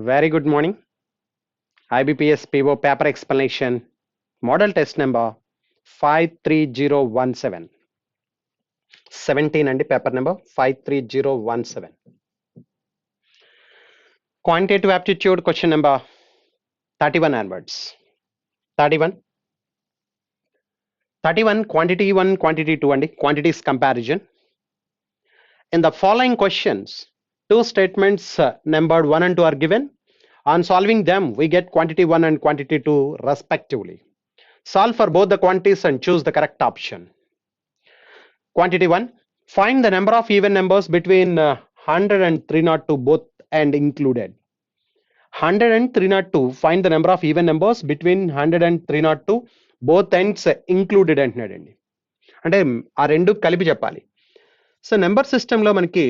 Very good morning. IBPS PO paper explanation, model test number 53017. 17 and paper number 53017. Quantitative aptitude question number 31 onwards. 31. 31 quantity 1, quantity 2 and quantities comparison. In the following questions, two statements numbered 1 and 2 are given. On solving them, we get quantity 1 and quantity 2 respectively. Solve for both the quantities and choose the correct option. Quantity 1. Find the number of even numbers between 100 and 302 both and included. 100 and 302. Find the number of even numbers between 100 and 302 both ends included అంటున్నాడండి. అంటే ఆ రెండు కలిపి చెప్పాలి. So number సిస్టంలో మనకి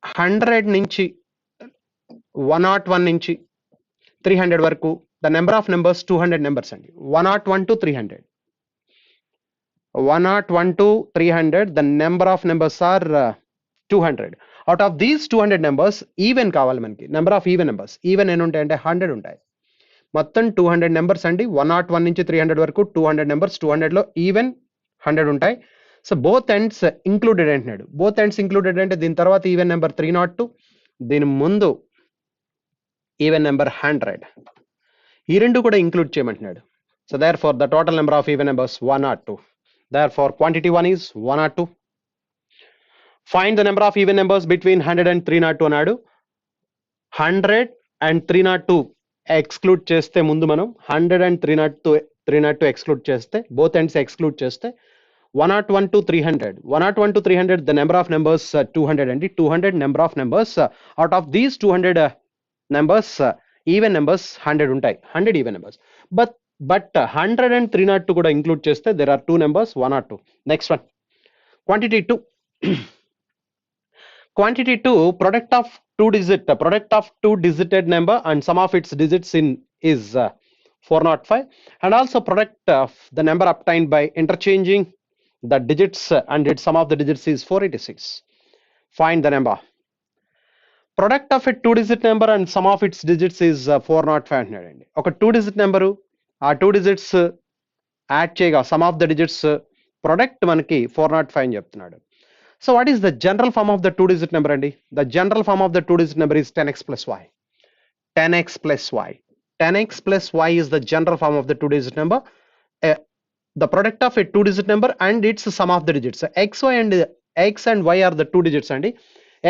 100 నుంచి 101 నుంచి 300 వరకు the number of numbers 200 numbers అండి. 101 to 300. 101 to 300, the number of numbers are 200. Out of these 200 numbers, even కావాలి మనకి. Number of even numbers. Even ఎన్ని ఉంటాయి అంటే 100 ఉంటాయి. మొత్తం 200 నెంబర్స్ అండి. 101 నుంచి 300 వరకు 200 నెంబర్స్. 200 లో ఈవెన్ 100 ఉంటాయి. సో బోత్ ఎండ్స్ ఇంక్లూడెడ్ అంటున్నాడు. బోత్ ఎండ్స్ ఇంక్లూడెడ్ అంటే దీని తర్వాత ఈవెన్ నెంబర్ 302, దీని ముందు ఈవెన్ నెంబర్ 100. ఈ రెండు కూడా ఇంక్లూడ్ చేయమంటున్నాడు. So therefore the total number of even numbers 102. Therefore, quantity 1 is 102. Find the number of even numbers between 100 and 302 అన్నాడు. 100 and 302 ఎక్స్క్లూడ్ చేస్తే ముందు మనం 100 and 302 ఎక్స్క్లూడ్ చేస్తే both ends ఎక్స్క్లూడ్ చేస్తే 101 to 300. 101 to 300 the number of numbers 200 అండి. 200 number of numbers. Out of these 200 numbers even numbers 100 ఉంటాయి. 100 even numbers. But 100 and 302 కూడా include చేస్తే there are two numbers 1 or 2. Next one, quantity 2. Quantity 2, product of two digited number and sum of its digits is 405, and also product of the number obtained by interchanging the digits and its sum of the digits is 486. Find the number. Product of a two digit number and sum of its digits is 405 అండి. ఒక 2 digit number ఆ 2 digits add చేయగా sum of the digits product మనకి 405 అని చెప్తున్నాడు. So what is the general form of the 2 digit number అండి? The general form of the 2 digit number is 10x plus y. 10x plus y. 10x plus y is the general form of the 2 digit number. The product of a 2 digit number and its sum of the digits. x and y are the 2 digits అండి.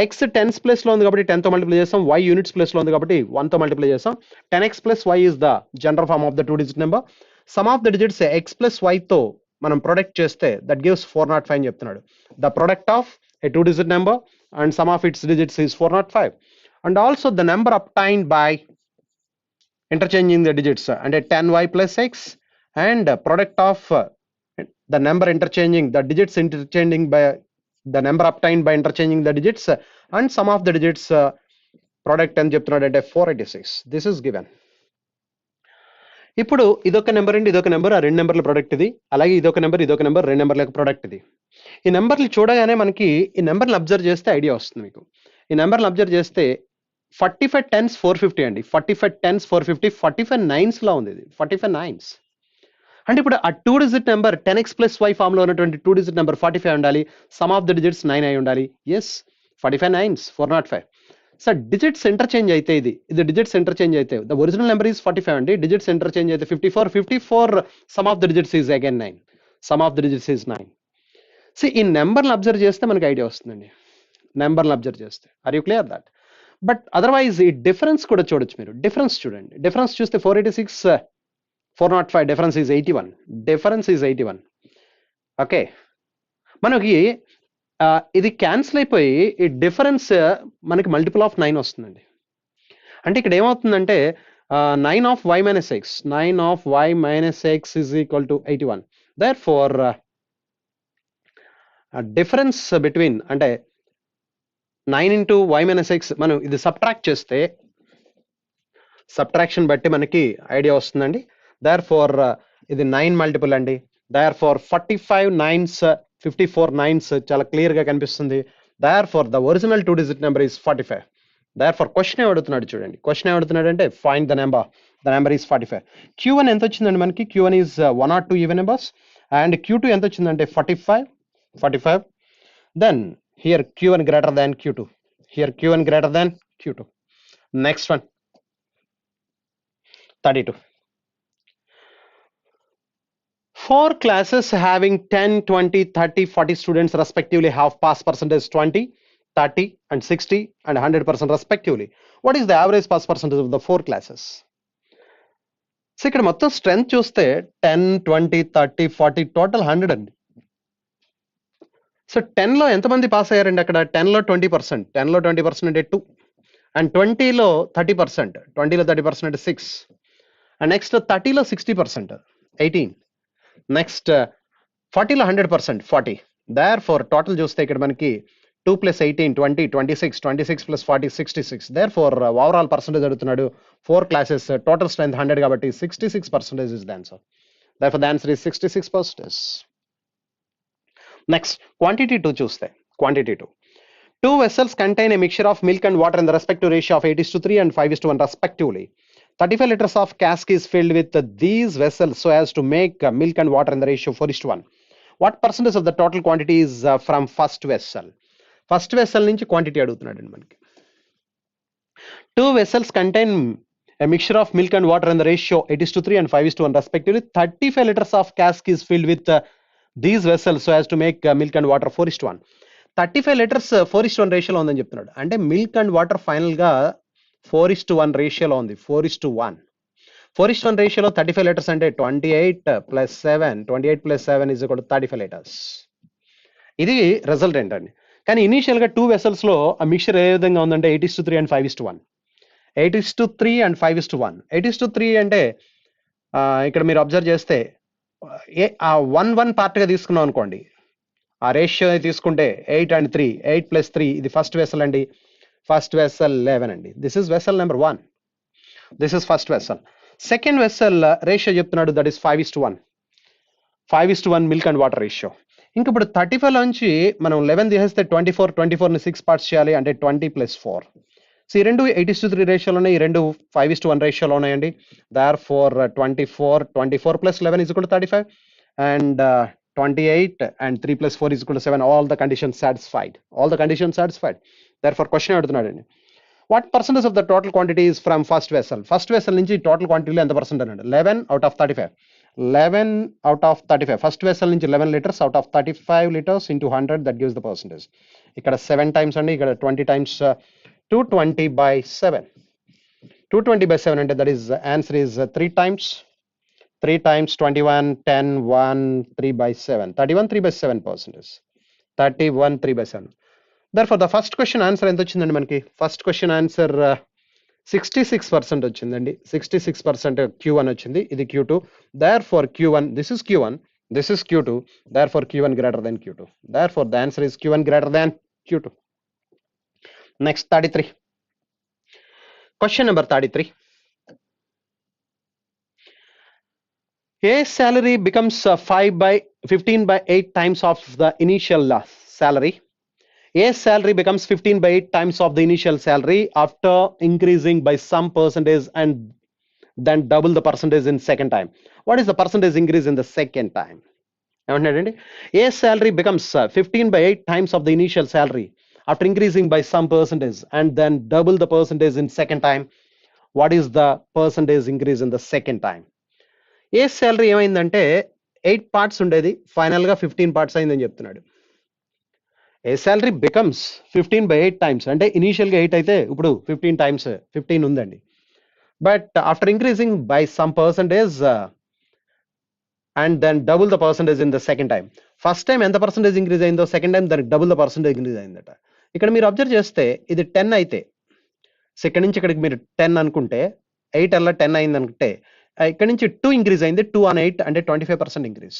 x tens place లో ఉంది కాబట్టి 10 తో multiply చేస్తాం. y units place లో ఉంది కాబట్టి 1 తో మల్టిప్లై చేస్తాం. 10x plus y is the general form of the 2 digit number. Sum of the digits x plus y తో మనం ప్రొడక్ట్ చేస్తే that gives 405 అని చెప్తున్నాడు. The product of a 2 digit number and sum of its digits is 405. And also the number obtained by interchanging the digits and a 10y plus x and product of the number interchanging the digits interchanging by the number obtained by interchanging the digits and sum of the digits product అని చెప్తున్నాడు అంటే 486. This is given. ఇప్పుడు ఇదొక number అండి, ఇదొక number, ఆ రెండు నెంబర్ల product ఇది. అలాగే ఇదొక నెంబర్, ఇదొక నెంబర్, రెండు నెంబర్ల ప్రొడక్ట్ ఇది. ఈ నెంబర్లు చూడగానే మనకి ఈ నెంబర్ని అబ్జర్వ్ చేస్తే ఐడియా వస్తుంది మీకు. ఈ నెంబర్ని అబ్జర్వ్ చేస్తే 45 10s 450 అండి. 45 10s 450, 45 9s లా ఉంది ఇది. 45 9s అంటే ఇప్పుడు ఆ 2 digit number 10x plus y form లో ఉన్నటువంటి 2 digit నెంబర్ 45 ఉండాలి. సమ్ ఆఫ్ ద డిజిట్స్ 9 అయి ఉండాలి. Yes, 45 9s 405. Sir digits interchange అయితే ఇది డిజిట్స్ ఇంటర్చేంజ్ అయితే ద ఒరిజినల్ నెంబర్ ఈస్ 45 అండి. డిజిట్స్ ఇంటర్చేంజ్ అయితే 54 some of the digits is again 9. Some of the digits is 9. So ఈ నెంబర్ని అబ్జర్వ్ చేస్తే మనకి ఐడియా వస్తుందండి. నెంబర్ని అబ్జర్వ్ చేస్తే are you clear that? But otherwise ఈ డిఫరెన్స్ కూడా చూడొచ్చు మీరు. డిఫరెన్స్ చూడండి. డిఫరెన్స్ చూస్తే 486 405, difference is 81. Difference is 81. Okay, మనకి ఇది క్యాన్సిల్ అయిపోయి ఈ డిఫరెన్స్ మనకి మల్టిపుల్ ఆఫ్ 9 వస్తుందండి. అంటే ఇక్కడ ఏమవుతుందంటే 9 of y minus x, 9 of y minus x is equal to 81. Therefore difference between అంటే 9 into y minus x మనం ఇది సబ్ట్రాక్ట్ చేస్తే సబ్ట్రాక్షన్ బట్టి మనకి ఐడియా వస్తుందండి. Therefore ఇది 9 మల్టిపుల్ అండి. Therefore 45 9s 54 9s చాలా క్లియర్ గా కనిపిస్తుంది. Therefore the original 2 digit number is 45. Therefore question అడుగుతున్నాడు చూడండి, క్వశ్చన్ అడుగుతున్నాడు అంటే find the number is 45. Q1 ఎంత వచ్చిందండి మనకి? Q1 is 1 or 2 even numbers and Q2 ఎంత వచ్చిందంటే 45. Then here Q1 greater than Q2. Here Q1 greater than Q2. Next one, 32. 4 classes having 10, 20, 30, 40 students respectively have pass percentage 20, 30 and 60 and 100% respectively. What is the average pass percentage of the 4 classes? So ఇక్కడ మొత్తం strength చూస్తే 10, 20, 30, 40 total 100 అండి. So 10 లో ఎంతమంది pass అయ్యారండి? అక్కడ 10 లో 20%, 10 లో 20% అంటే 2 అండ్ 20 లో 30%, 20 లో 30% అంటే 6 అండ్ నెక్స్ట్ 30 లో 60%, 18 నెక్స్ట్ 40 లో 100%, 40. దేర్ ఫోర్ టోటల్ చూస్తే ఇక్కడ మనకి 2 + 18 20 26 26 + 40 66. దేర్ ఫోర్ ఓవరాల్ పర్సంటేజ్ అడుగుతున్నాడు. 4 క్లాసెస్ టోటల్ స్ట్రెంత్ 100 కాబట్టి 66% is the answer. Therefore the answer is 66%. Next quantity 2 చూస్తే, quantity 2. 2 vessels contain a mixture of milk and water in the respective ratio of 8:3 and 5:1 respectively. 35 liters of cask is filled with these vessels so as to make milk and water in the ratio 4:1. What percentage of the total quantity is from first vessel? First vessel నుంచి quantity అడుగుతున్నాడు మనకి. 2 vessels contain a mixture of milk and water in the ratio 8:3 and 5:1 respectively. 35 liters of cask is filled with these vessels so as to make milk and water 4:1. 35 litres 4:1 రేషియోలో ఉందని చెప్తున్నాడు. అంటే milk and water final గా 4:1 రేషియోలో ఉంది. 4:1. 4:1 రేషియోలో 35 litres అంటే 28 + 7, 28 + 7 is equal to 35 litres. ఇది రిజల్ట్ ఏంటండి. కానీ ఇనీషియల్ గా 2 వెసల్స్ లో ఆ మిక్చర్ ఏ విధంగా ఉందంటే 8:3 and 5:1. 8:3 and 5:1. 8:3 అంటే ఇక్కడ మీరు అబ్జర్వ్ చేస్తే 1 పార్ట్ గా తీసుకున్నాం అనుకోండి, ఆ రేషియో తీసుకుంటే 8 and 3, 8 + 3 ఇది ఫస్ట్ వెసల్ అండి. ఫస్ట్ వెసల్ 11 అండి. This is vessel number 1. This is first vessel. Second vessel ratio చెప్తున్నాడు, that is 5:1. 5:1 milk and water ratio. ఇంక ఇప్పుడు 35 నుంచి మనం 11 తీసేస్తే 24, 24ని 6 పార్ట్స్ చేయాలి అంటే 20 + 4. సో ఈ రెండు 8:3 రేషియోలో ఉన్నాయి, ఈ రెండు 5:1 రేషియోలో ఉన్నాయండి. Therefore 24 + 11 is equal to 35 and 28 and 3 + 4 is equal to 7. All the conditions satisfied. All the conditions satisfied. Therefore question అడుగుతున్నాడండి. What percentage of the total quantity is from first vessel? First vessel నుంచి total quantity లో ఎంత percent అన్నాడు? 11 out of 35. 11 out of 35. First vessel నుంచి 11 liters out of 35 liters into 100, that gives the percentage. ఇక్కడ 7 times అండి, ఇక్కడ 20 times 220/7. 220/7 అంటే that is answer is 3 times. 3 times 21, 10, 1, 3/7. 31 3/7%. 31 3/7. Therefore, the first question answer ఎంత వచ్చిందండి మనకి? ఫస్ట్ క్వశ్చన్ ఆన్సర్ 66% వచ్చిందండి. 66% Q1 వచ్చింది, ఇది Q2. Therefore, Q1, this is Q1, this is Q2. Therefore, Q1 greater than Q2. Therefore, the answer is Q1 greater than Q2. Next, 33. Question number 33. A salary becomes 15/8 times of the initial salary. A salary becomes 15/8 times of the initial salary after increasing by some percentage and then double the percentage in second time. What is the percentage increase in the second time? A salary becomes 15/8 times of the initial salary after increasing by some percentage and then double the percentage in second time. What is the percentage increase in the second time? A salary ఏమైందంటే 8 parts ఉండేది, final గా 15 parts అయిందని చెప్తున్నాడు. A salary becomes 15/8 times అంటే initial గా 8 అయితే ఇప్పుడు 15 times 15 ఉందండి. But after increasing by some percentage and then double the percentage in the second time. First time ఎంత పర్సంటేజ్ ఇంక్రీజ్ అయిందో సెకండ్ టైం దానికి డబుల్ ద పర్సంటేజ్ ఇంక్రీజ్ అయిందట. ఇక్కడ మీరు అబ్జర్వ్ చేస్తే ఇది 10 అయితే, సో ఇక్కడ నుంచి ఇక్కడికి మీరు 10 అనుకుంటే 8 అలా 10 అయింది అనుకుంటే ఇక్కడ నుంచి 2 ఇంక్రీజ్ అయింది. 2 on 8 అంటే 25% ఇంక్రీజ్.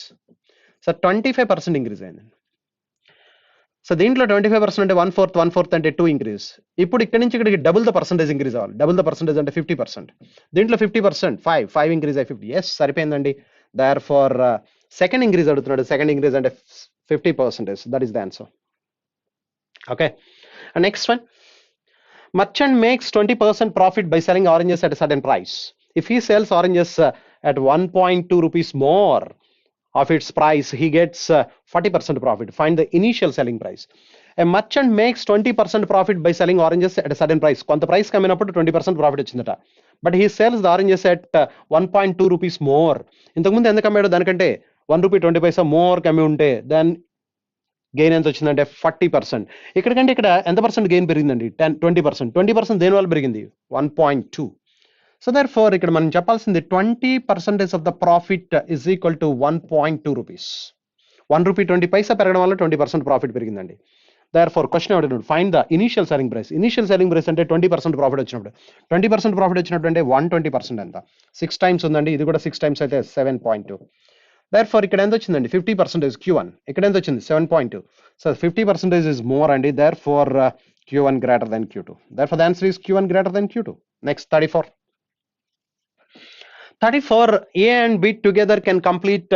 సో 25% ఇంక్రీజ్ అయింది. సో దీంట్లో 25% అంటే 1/4 అంటే 2 ఇంక్రీజ్. ఇప్పుడు ఇక్కడ నుంచి ఇక్కడికి డబుల్ ద పర్సంటేజ్ ఇంక్రీజ్ అవ్వాలి. డబుల్ ద పర్సంటేజ్ అంటే 50%. దీంట్లో 50% 5 ఇంక్రీజ్ అయ్యి 50. ఎస్ సరిపోయిందండి. దేర్ ఫార్ సెకండ్ ఇంక్రీజ్ అడుగుతున్నాడు. సెకండ్ ఇంక్రీజ్ అంటే 50%. That is the answer. Okay, next one. Merchant makes 20% profit by selling oranges at a certain price. If he sells oranges at 1.2 rupees more of its price, he gets 40% profit. Find the initial selling price. A merchant makes 20% profit by selling oranges at a certain price. కొంత price కమ్మినప్పుడు 20% profit వచ్చిందట. But he sales the oranges at 1.2 rupees more. ఇంతకుముందు ఎంత కమ్మాడు దానికంటే 1 rupee 20 పైసా more కమ్మి ఉంటే దాని gain ఎంత వచ్చిందంటే 40%. ఇక్కడికంటే ఇక్కడ ఎంత పర్సెంట్ గెయిన్ పెరిగిందండి? 20%. 20% దేని వల్ల పెరిగింది? 1.2. సో దర్ ఫోర్ ఇక్కడ మనం చెప్పాల్సింది 20% of the profit is equal to 1.2 rupees. 1 rupee 20 పైసా పెరగడం వల్ల 20% ప్రాఫిట్ పెరిగిందండి. దర్ ఫోర్ క్వశ్చన్ అడుగుతున్నాడు, find the initial selling price. Initial selling price అంటే 20% ప్రాఫిట్ వచ్చినప్పుడు. 20% ప్రాఫిట్ వచ్చినప్పుడు అంటే 120% ఎంత? 6 టైమ్స్ ఉందండి. ఇది కూడా 6 టైమ్స్ అయితే 7.2. దర్ ఫోర్ ఇక్కడ ఎంత వచ్చిందండి? 50% Q1. ఇక్కడ ఎంత వచ్చింది? 7.2. సో 50% is more అండి. Therefore Q1 greater than Q2. Therefore the answer is Q1 greater than Q2. Next 34. A and B together can complete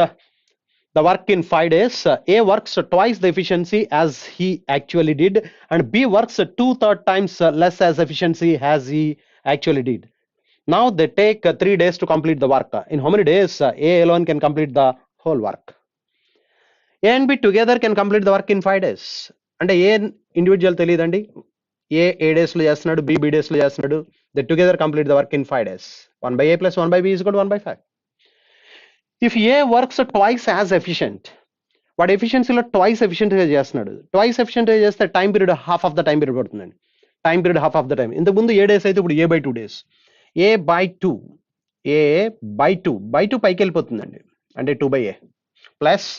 the work in 5 days. A works twice the efficiency as he actually did, and B works 2/3 times less as efficiency as he actually did. Now they take 3 days to complete the work. In how many days A alone can complete the whole work? A and B together can complete the work in 5 days. అంటే ఏ individual తెలియదండి. ఏ days లో చేస్తున్నాడు, B days లో చేస్తున్నాడు. They together complete the work in 5 days. 1/A plus 1/B is equal to 1/5. If A works twice as efficient, వాడు ఎఫిషియన్సీలో twice ఎఫిషియెంట్గా చేస్తున్నాడు. Twice ఎఫిషియెంట్గా చేస్తే time period half of the time period పడుతుందండి. Time period half of the time. ఇంతకుముందు A days అయితే ఇప్పుడు A/2 days. A/2 పైకి వెళ్ళిపోతుందండి. అంటే 2/A plus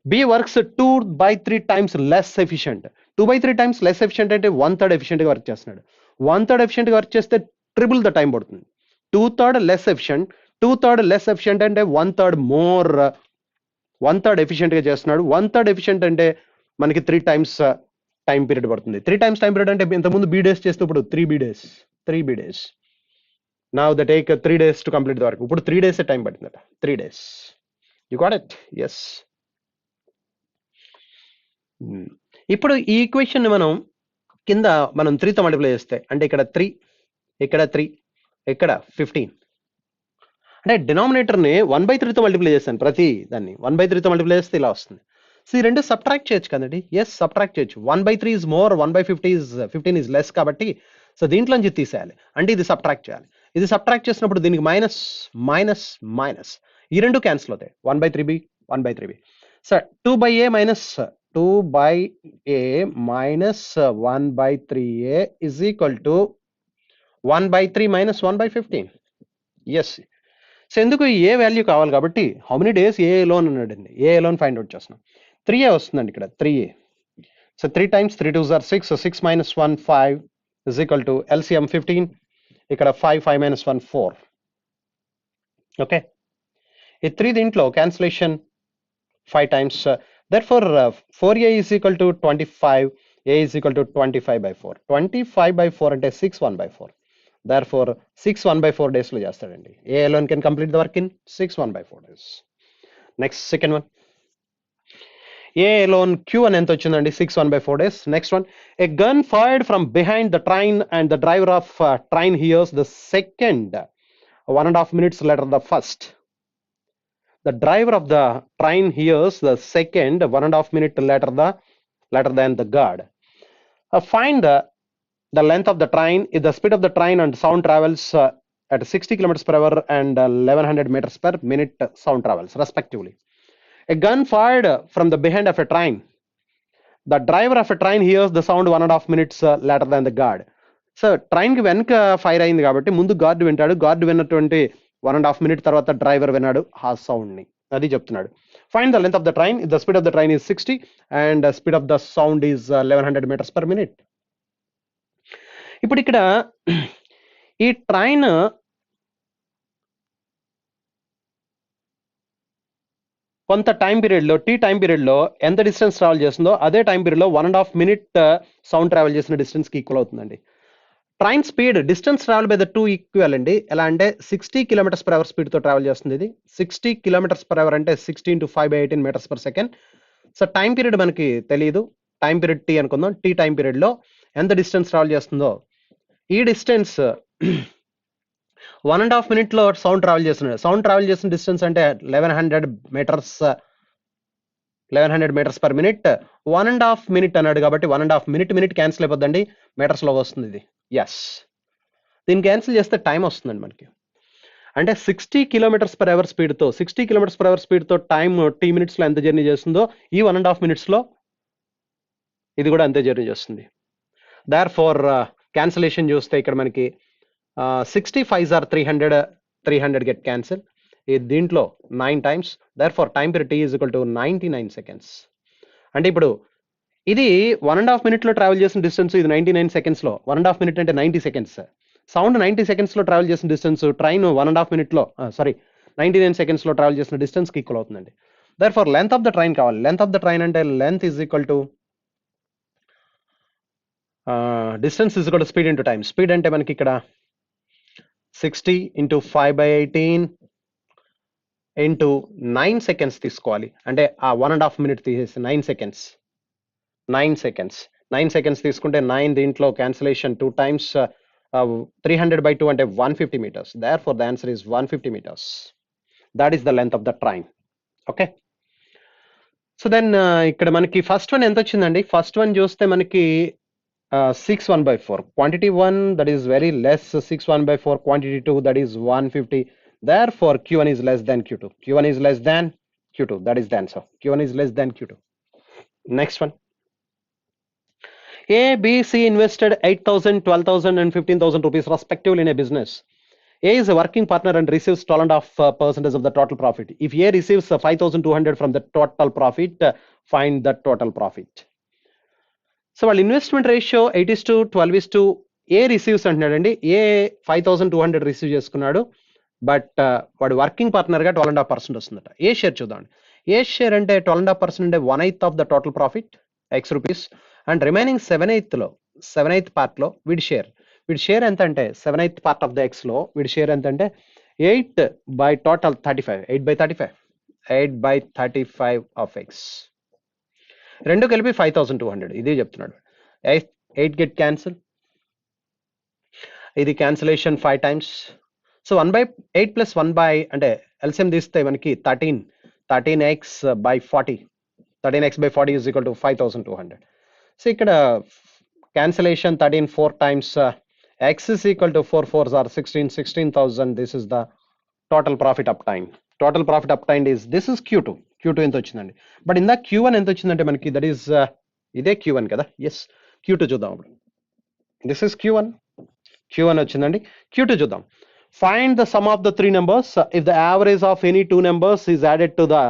B works 2/3 times less efficient. 2/3 times less efficient అంటే 1/3 ఎఫిషియంట్గా వర్క్ చేస్తున్నాడు. 1/3 ఎఫిషియంట్గా వర్క్ చేస్తే ట్రిపుల్ ద టైం పడుతుంది. 2/3 లెస్ ఎఫిషియంట్. 2/3 లెస్ ఎఫిషియంట్ అంటే 1/3 మోర్. 1/3 ఎఫిషియంట్గా చేస్తున్నాడు. 1/3 ఎఫిషియంట్ అంటే మనకి 3 times టైం పీరియడ్ పడుతుంది. 3 times టైం పీరియడ్ అంటే ఇంతకుముందు B days చేస్తే ఇప్పుడు 3B days. Now they take 3 days to complete the work. ఇప్పుడు 3 days time పడుతుందట. 3 days. You got it? Yes. ఇప్పుడు ఈ ఈక్వేషన్ మనం కింద మనం 3తో మల్టిప్లై చేస్తే అంటే ఇక్కడ 3, ఇక్కడ 3, ఇక్కడ 15. అంటే డినామినేటర్ని 1/3తో మల్టిప్లై చేస్తాను. ప్రతి దాన్ని 1/3తో మల్టిప్లై చేస్తే ఇలా వస్తుంది. సో ఈ రెండు సబ్ట్రాక్ట్ చేయొచ్చు కదండి. ఎస్, సబ్ట్రాక్ట్ చేయొచ్చు. 1/3 is more, 1/15 is less కాబట్టి సో దీంట్లోంచి తీసేయాలి. అంటే ఇది సబ్ట్రాక్ట్ చేయాలి. ఇది సబ్ట్రాక్ట్ చేసినప్పుడు దీనికి మైనస్ మైనస్ మైనస్ ఈ రెండు క్యాన్సిల్ అవుతాయి. 1/3b 1/3b. So 2/A minus 1/3A is equal to 1/3 minus 1/15. Yes. So ఎందుకు ఏ వాల్యూ కావాలి కాబట్టి how many days A alone అన్నాడండి. ఏ లోన్ ఫైండ్ అవుట్ చేస్తున్నాం. 3A వస్తుందండి ఇక్కడ. 3A. So 3 times 3 2s are 6. So 6 minus 1 5 is equal to LCM 15. ఇక్కడ 5 minus 1 4. Okay, ఈ 3 దీంట్లో cancellation 5 times. Therefore 4A is equal to 25. A is equal to 25/4. 25/4 అంటే 6 1/4. Therefore 6 1/4 days లో చేస్తాడండి. A alone can complete the work in 6 1/4 days. Next, second one. A alone Q1 ఎంత వచ్చిందండి? 6 1/4 days. Next one. A gun fired from behind the train and the driver of train hears the second 1.5 minutes later the first. The driver of the train hears the second 1.5 minute later than the guard. Find the length of the train if the speed of the train and sound travels at 60 kilometers per hour and 1100 meters per minute sound travels respectively. A gun fired from the behind of a train. The driver of a train hears the sound 1.5 minutes later than the guard. So ట్రైన్కి వెనక fire అయింది కాబట్టి ముందు gourd వింటాడు. Gourd విన్నటువంటి 1.5 minute తర్వాత driver విన్నాడు ఆ సౌండ్ని. అది చెప్తున్నాడు. Find the length of the train if the speed of the train is 60 and speed of the sound is 1100 meters per minute. ఇప్పుడు ఇక్కడ ఈ ట్రైన్ కొంత టైం పీరియడ్లో టైం పీరియడ్లో ఎంత డిస్టెన్స్ ట్రావెల్ చేస్తుందో అదే టైం పీరియడ్లో 1.5 minute సౌండ్ ట్రావెల్ చేసిన డిస్టెన్స్కి ఈక్వల్ అవుతుందండి. Train speed distance travel by the 2 equal అండి. ఎలా అంటే 60 kilometers per hour స్పీడ్తో ట్రావెల్ చేస్తుంది. ఇది 60 kilometers per hour అంటే 60 into 5/18 meters per second. So time period మనకి తెలియదు. టైం పీరియడ్ T అనుకుందాం. టైం పీరియడ్లో ఎంత డిస్టెన్స్ ట్రావెల్ చేస్తుందో ఈ డిస్టెన్స్ 1.5 minute లో సౌండ్ ట్రావెల్ చేస్తున్నాడు. సౌండ్ ట్రావెల్ చేసిన డిస్టెన్స్ అంటే 1100 metres 1100 metres per minute. 1.5 minute అన్నాడు కాబట్టి 1.5 minute క్యాన్సిల్ అయిపోద్దండి, మీటర్స్ లో వస్తుంది ఇది. ఎస్, దీన్ని క్యాన్సిల్ చేస్తే టైం వస్తుందండి మనకి. అంటే 60 కిలోమీటర్స్ పర్ అవర్ స్పీడ్తో 60 కిలోమీటర్స్ పర్ అవర్ స్పీడ్తో టైం T minutes లో ఎంత జర్నీ చేస్తుందో ఈ 1.5 minutes లో ఇది కూడా అంతే జర్నీ చేస్తుంది. దేర్ ఫార్ క్యాన్సిలేషన్ చూస్తే ఇక్కడ మనకి 65 ఆర్ 300 గెట్ క్యాన్సిల్. దీంట్లో 9 times. Therefore time period T is equal to 99 seconds. అంటే ఇప్పుడు ఇది 1.5 minute లో ట్రావెల్ చేసిన డిస్టెన్స్, ఇది 99 seconds లో. 1.5 minute అంటే 90 seconds. సౌండ్ 90 seconds లో ట్రావెల్ చేసిన డిస్టెన్స్ ట్రైన్ 1.5 minute లో 99 seconds లో ట్రావెల్ చేసిన డిస్టెన్స్ కి ఈక్వల్ అవుతుందండి. Therefore length of the train కావాలి. లెంత్ ఆఫ్ ద ట్రైన్ అంటే length is equal to distance is equal to speed into time. Speed అంటే మనకి ఇక్కడ 60 ఇంటూ 5/18 ఇంటూ 9 seconds తీసుకోవాలి. అంటే ఆ 1.5 minute తీసేసి 9 seconds 9 seconds తీసుకుంటే 9 దీంట్లో క్యాన్సిలేషన్ 2 times 300/2 అంటే 150 meters. Therefore the answer is 150 meters. That is the length of the train. Okay. So then ఇక్కడ మనకి ఫస్ట్ వన్ ఎంత వచ్చిందండి? ఫస్ట్ వన్ చూస్తే మనకి 6 1/4. Quantity 1 that is very less. 6 1/4. Quantity 2 that is 150. Therefore Q1 is less than Q2. Q1 is less than Q2. That is the answer. Q1 is less than Q2. Next one. A, B, C invested 8,000, 12,000 and 15,000 rupees respectively in a business. A is a working partner and receives 12.5% of the total profit. If A receives 5,200 from the total profit, find the total profit. So వాళ్ళ investment ratio 8:12 ఏ receives అంటున్నాడండి. ఏ 5,200 receive చేసుకున్నాడు, but వాడు working పార్ట్నర్గా 12.5% వస్తుందట. ఏ share చూద్దామండి. ఏ share అంటే 12.5% అంటే 1/8 of the total profit X rupees, and remaining 7/8 పార్ట్లో వీడి షేర్ ఎంత అంటే 7/8 పార్ట్ ఆఫ్ ద X లో వీడి షేర్ ఎంత అంటే 8/35 ఆఫ్ X. రెండు కలిపి 5,200 ఇదే చెప్తున్నాడు. 8 గెట్ క్యాన్సిల్, ఇది క్యాన్సిలేషన్ 5 times. సో 1/8 ప్లస్ 1 అంటే ఎల్సిఎం తీస్తే మనకి 13x/40 is equal to 5,200. So ఇక్కడ cancellation 13 4 times. X is equal to 4 4s are 16,000. This is the total profit obtained. Total profit obtained is, this is Q2 ఎంత వచ్చిందండి. But ఇందా Q1 ఎంత వచ్చిందంటే మనకి దట్ ఈస్ ఇదే Q1 కదా. Yes, Q2 చూద్దాం. దిస్ ఇస్ Q1 వచ్చిందండి. Q2 చూద్దాం. Find the sum of the three numbers. If the average of any two numbers is added to the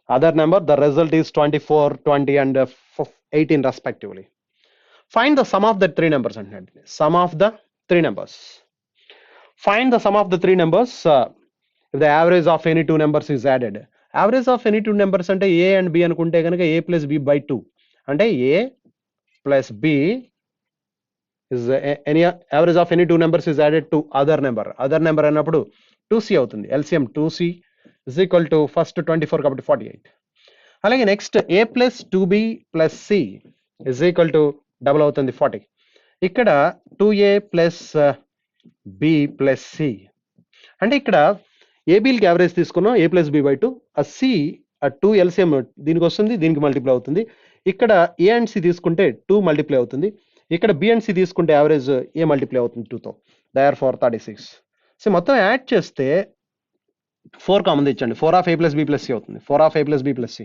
other number, the result is 24, 20 and 18 respectively. Find the sum of the three numbers అంటున్నాడు. Sum of the three numbers. Find the sum of the three numbers if the average of any two numbers is added. Average of any two numbers అంటే A and B అనుకుంటే కనుక A plus B by 2 అంటే A plus B is any average of any two numbers is added to other number అన్నప్పుడు 2C అవుతుంది. LCM 2C is equal to first 24 కాబట్టి 48. అలాగే next A plus 2B plus C is equal to double అవుతుంది 40. ఇక్కడ 2A plus B plus C అంటే ఇక్కడ ఏబీలకి average తీసుకున్నాం A plus B by 2. ఆ C ఆ 2 LCM దీనికి వస్తుంది, దీనికి మల్టిప్లై అవుతుంది. ఇక్కడ A అండ్ C తీసుకుంటే 2 మల్టిప్లై అవుతుంది. ఇక్కడ B అండ్ C తీసుకుంటే యావరేజ్ A మల్టిప్లై అవుతుంది 2తో. Therefore 36. సో మొత్తం యాడ్ చేస్తే 4 common తెచ్చండి. 4 of A plus B plus C అవుతుంది. 4 of A plus B plus C.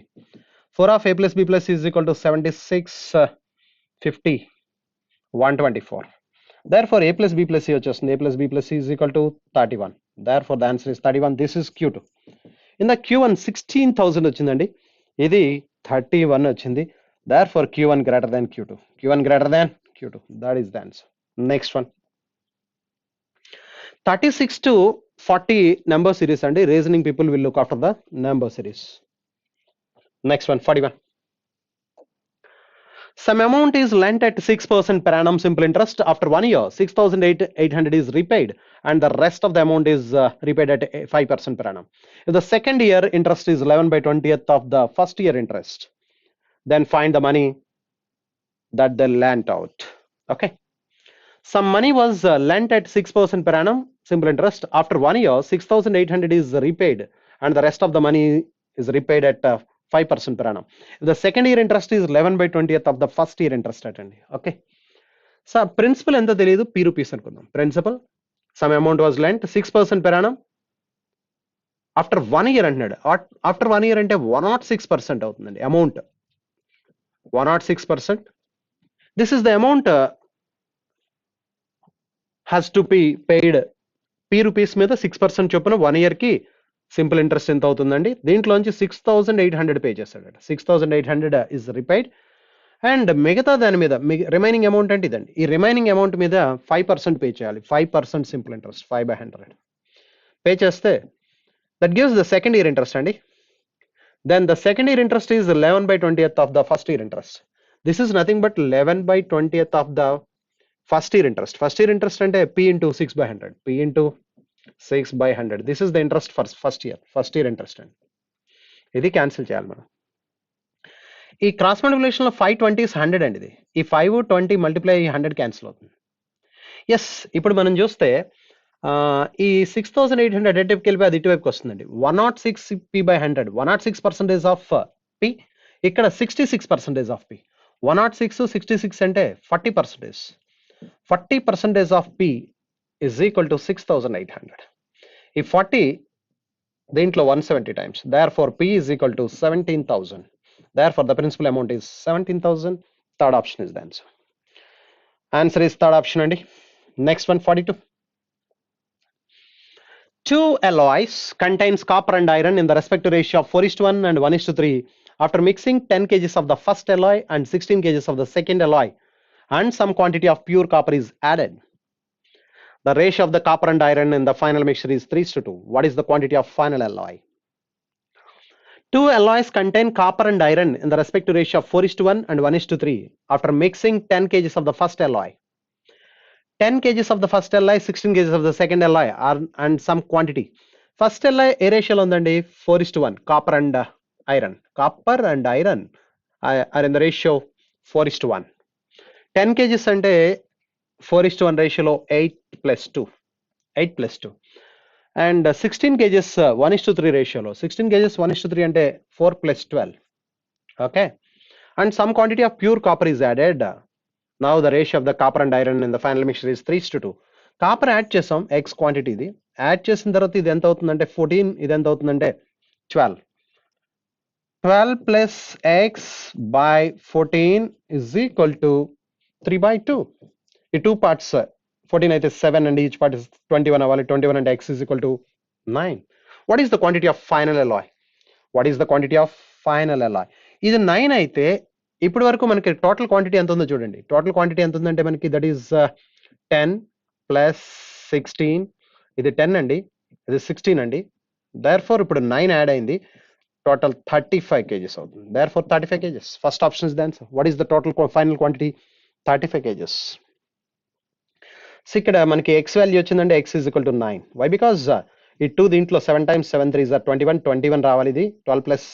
4 of A plus B plus C is equal to 76, 50, 124. Therefore A plus B plus C వచ్చేస్తుంది. A plus B plus C is equal to 31. Therefore the answer is 31. This is Q2. In the Q1 16,000 వచ్చిందండి, ఇది 31 వచ్చింది. Therefore Q1 greater than Q2. Q1 greater than Q2. That is the answer. Next one. 36 to 40 number series అండి. Reasoning people will look after the number series. Next one, 41. Some amount is lent at 6% per annum simple interest. After 1 year, 6,800 is repaid and the rest of the amount is repaid at 5% per annum. If the second year interest is 11/20th of the first year interest, then find the money that they lent out. Okay. Some money was lent at 6% per annum simple interest. After 1 year, 6,800 is repaid and the rest of the money is repaid at 5% per annum. If the second year interest is 11 by 20th of the first year interest attend. Okay. So principal enta teliyadu p rupees anukunnam. Principal some amount was lent 6% per annum. After 1 year అంటున్నాడు. After 1 year అంటే 106% అవుతుందండి amount. 106%. This is the amount has to be paid p rupees మీద 6% చొప్పున 1 year కి simple interest ఎంత అవుతుందండి. దీంట్లోంచి 6,800 pay చేస్తాడు. 6,800 ఇస్ రిపైడ్ అండ్ మిగతా దాని మీద రిమైనింగ్ అమౌంట్ అంటే ఇదండి. ఈ రిమైనింగ్ అమౌంట్ మీద 5% పే చేయాలి. 5% సింపుల్ ఇంట్రెస్ట్ 5/100 పే చేస్తే that gives the second year interest అండి. Then the second year interest is 11 by 20th of the first year interest. This is nothing but 11 by 20th of the first year interest. First year interest అంటే p into 6/100. p into 6/100. This is the interest for first year interest అండి. ఇది cancel చేయాలి మనం. ఈ cross multiplication లో 520 is 100 అండి. ఇది ఈ 520 మల్టిప్లై 100 క్యాన్సిల్ అవుతుంది. ఎస్ ఇప్పుడు మనం చూస్తే ఈ 6,800 అటువైపుకి వెళ్ళిపోయి అది ఇటువైపుకి వస్తుందండి. 106 p/100 106% ఆఫ్ p, ఇక్కడ 66% ఆఫ్ p. 106 66 అంటే 40%. 40% of p is equal to 6,800. ఈ 40 దీంట్లో 170 times. Therefore p is equal to 17,000. Therefore the principal amount is 17,000. Third option is the answer. Answer is third option అండి. Next one 42. Two alloys contains copper and iron in the respective ratio of 4:1 and 1:3. After mixing 10 kg of the first alloy and 16 kg of the second alloy and some quantity of pure copper is added. The ratio of the copper and iron in the final mixture is 3:2. What is the quantity of final alloy? Two alloys contain copper and iron in the respective ratio of 4:1 and 1:3. After mixing 10 kg of the first alloy, 10 kg of the first alloy, 16 kg of the second alloy and some quantity. First alloy ఏ రేషియోలో ఉందండి? 4:1. Copper and iron. Copper and iron are in the ratio 4:1. 10 kg అంటే 4:1 రేషియోలో 8 plus 2. 8 plus 2. And 16 kg 1:3 రేషియోలో 16 kg 1:3 అంటే 4 plus 12. Okay. And some quantity of pure copper is added. Now the ratio of the copper and iron in the final mixture is 3:2. Copper add చేసాం x quantity ఇది add చేసిన తర్వాత ఇది ఎంత అవుతుందంటే 14, ఇది ఎంత అవుతుందంటే 12. 12 plus x by 14 is equal to 3/2. ఈ 2 parts 14 అయితే 7 and each part is 21 అవ్వాలి. 21 and x is equal to 9. What is the quantity of final alloy? What is the quantity of final alloy? ఇది 9 అయితే ఇప్పటి వరకు మనకి టోటల్ క్వాంటిటీ ఎంత ఉందో చూడండి. టోటల్ క్వాంటిటీ ఎంత ఉందంటే మనకి దట్ ఈస్ 10 ప్లస్ 16, ఇది 10 అండి, ఇది 16 అండి. దేర్ఫోర్ ఇప్పుడు 9 యాడ్ అయింది, టోటల్ 35 kgs అవుతుంది. Therefore 35 kgs. First option is the answer. What is the total final quantity? 35 kgs. So ఇక్కడ మనకి x వాల్యూ వచ్చిందంటే x is equal to 9. Why? Because ఈ 2 దీంట్లో 7 times 7 3 is 21, 21 రావాలి. ఇది 12 plus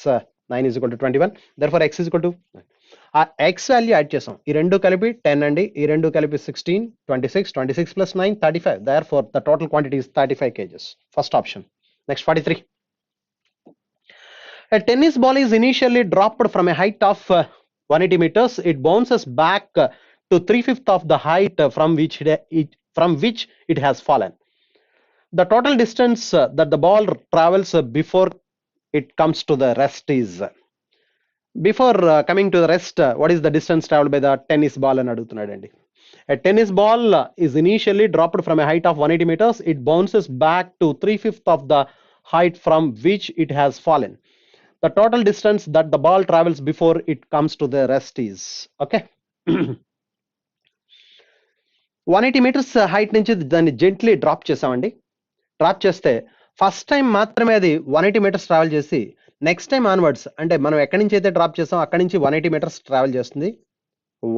9 is equal to 21. Therefore x is equal to 9. ఆ x value add చేసాం. ఈ రెండు కలిపి 10 అండి, ఈ రెండు కలిపి 16, 26, 26 plus 9 35. Therefore the total quantity is 35 kgs. First option. Next 43. A tennis ball is initially dropped from a height of 180 meters. It bounces back to 3/5 of the height from which it has fallen. The total distance that the ball travels before it comes to the rest is. Before coming to the rest, what is the distance traveled by the tennis ball అని అడుగుతున్నాడండి. A tennis ball is initially dropped from a height of 180 meters. It bounces back to 3/5 of the height from which it has fallen. The total distance that the ball travels before it comes to the rest is. Okay. 180 meters height నుంచి దాన్ని gently drop చేసామండి. Drop చేస్తే first time మాత్రమే అది 180 meters travel చేసి next time onwards అంటే మనం ఎక్కడి నుంచి అయితే డ్రాప్ చేసాం అక్కడి నుంచి 180 meters ట్రావెల్ చేస్తుంది.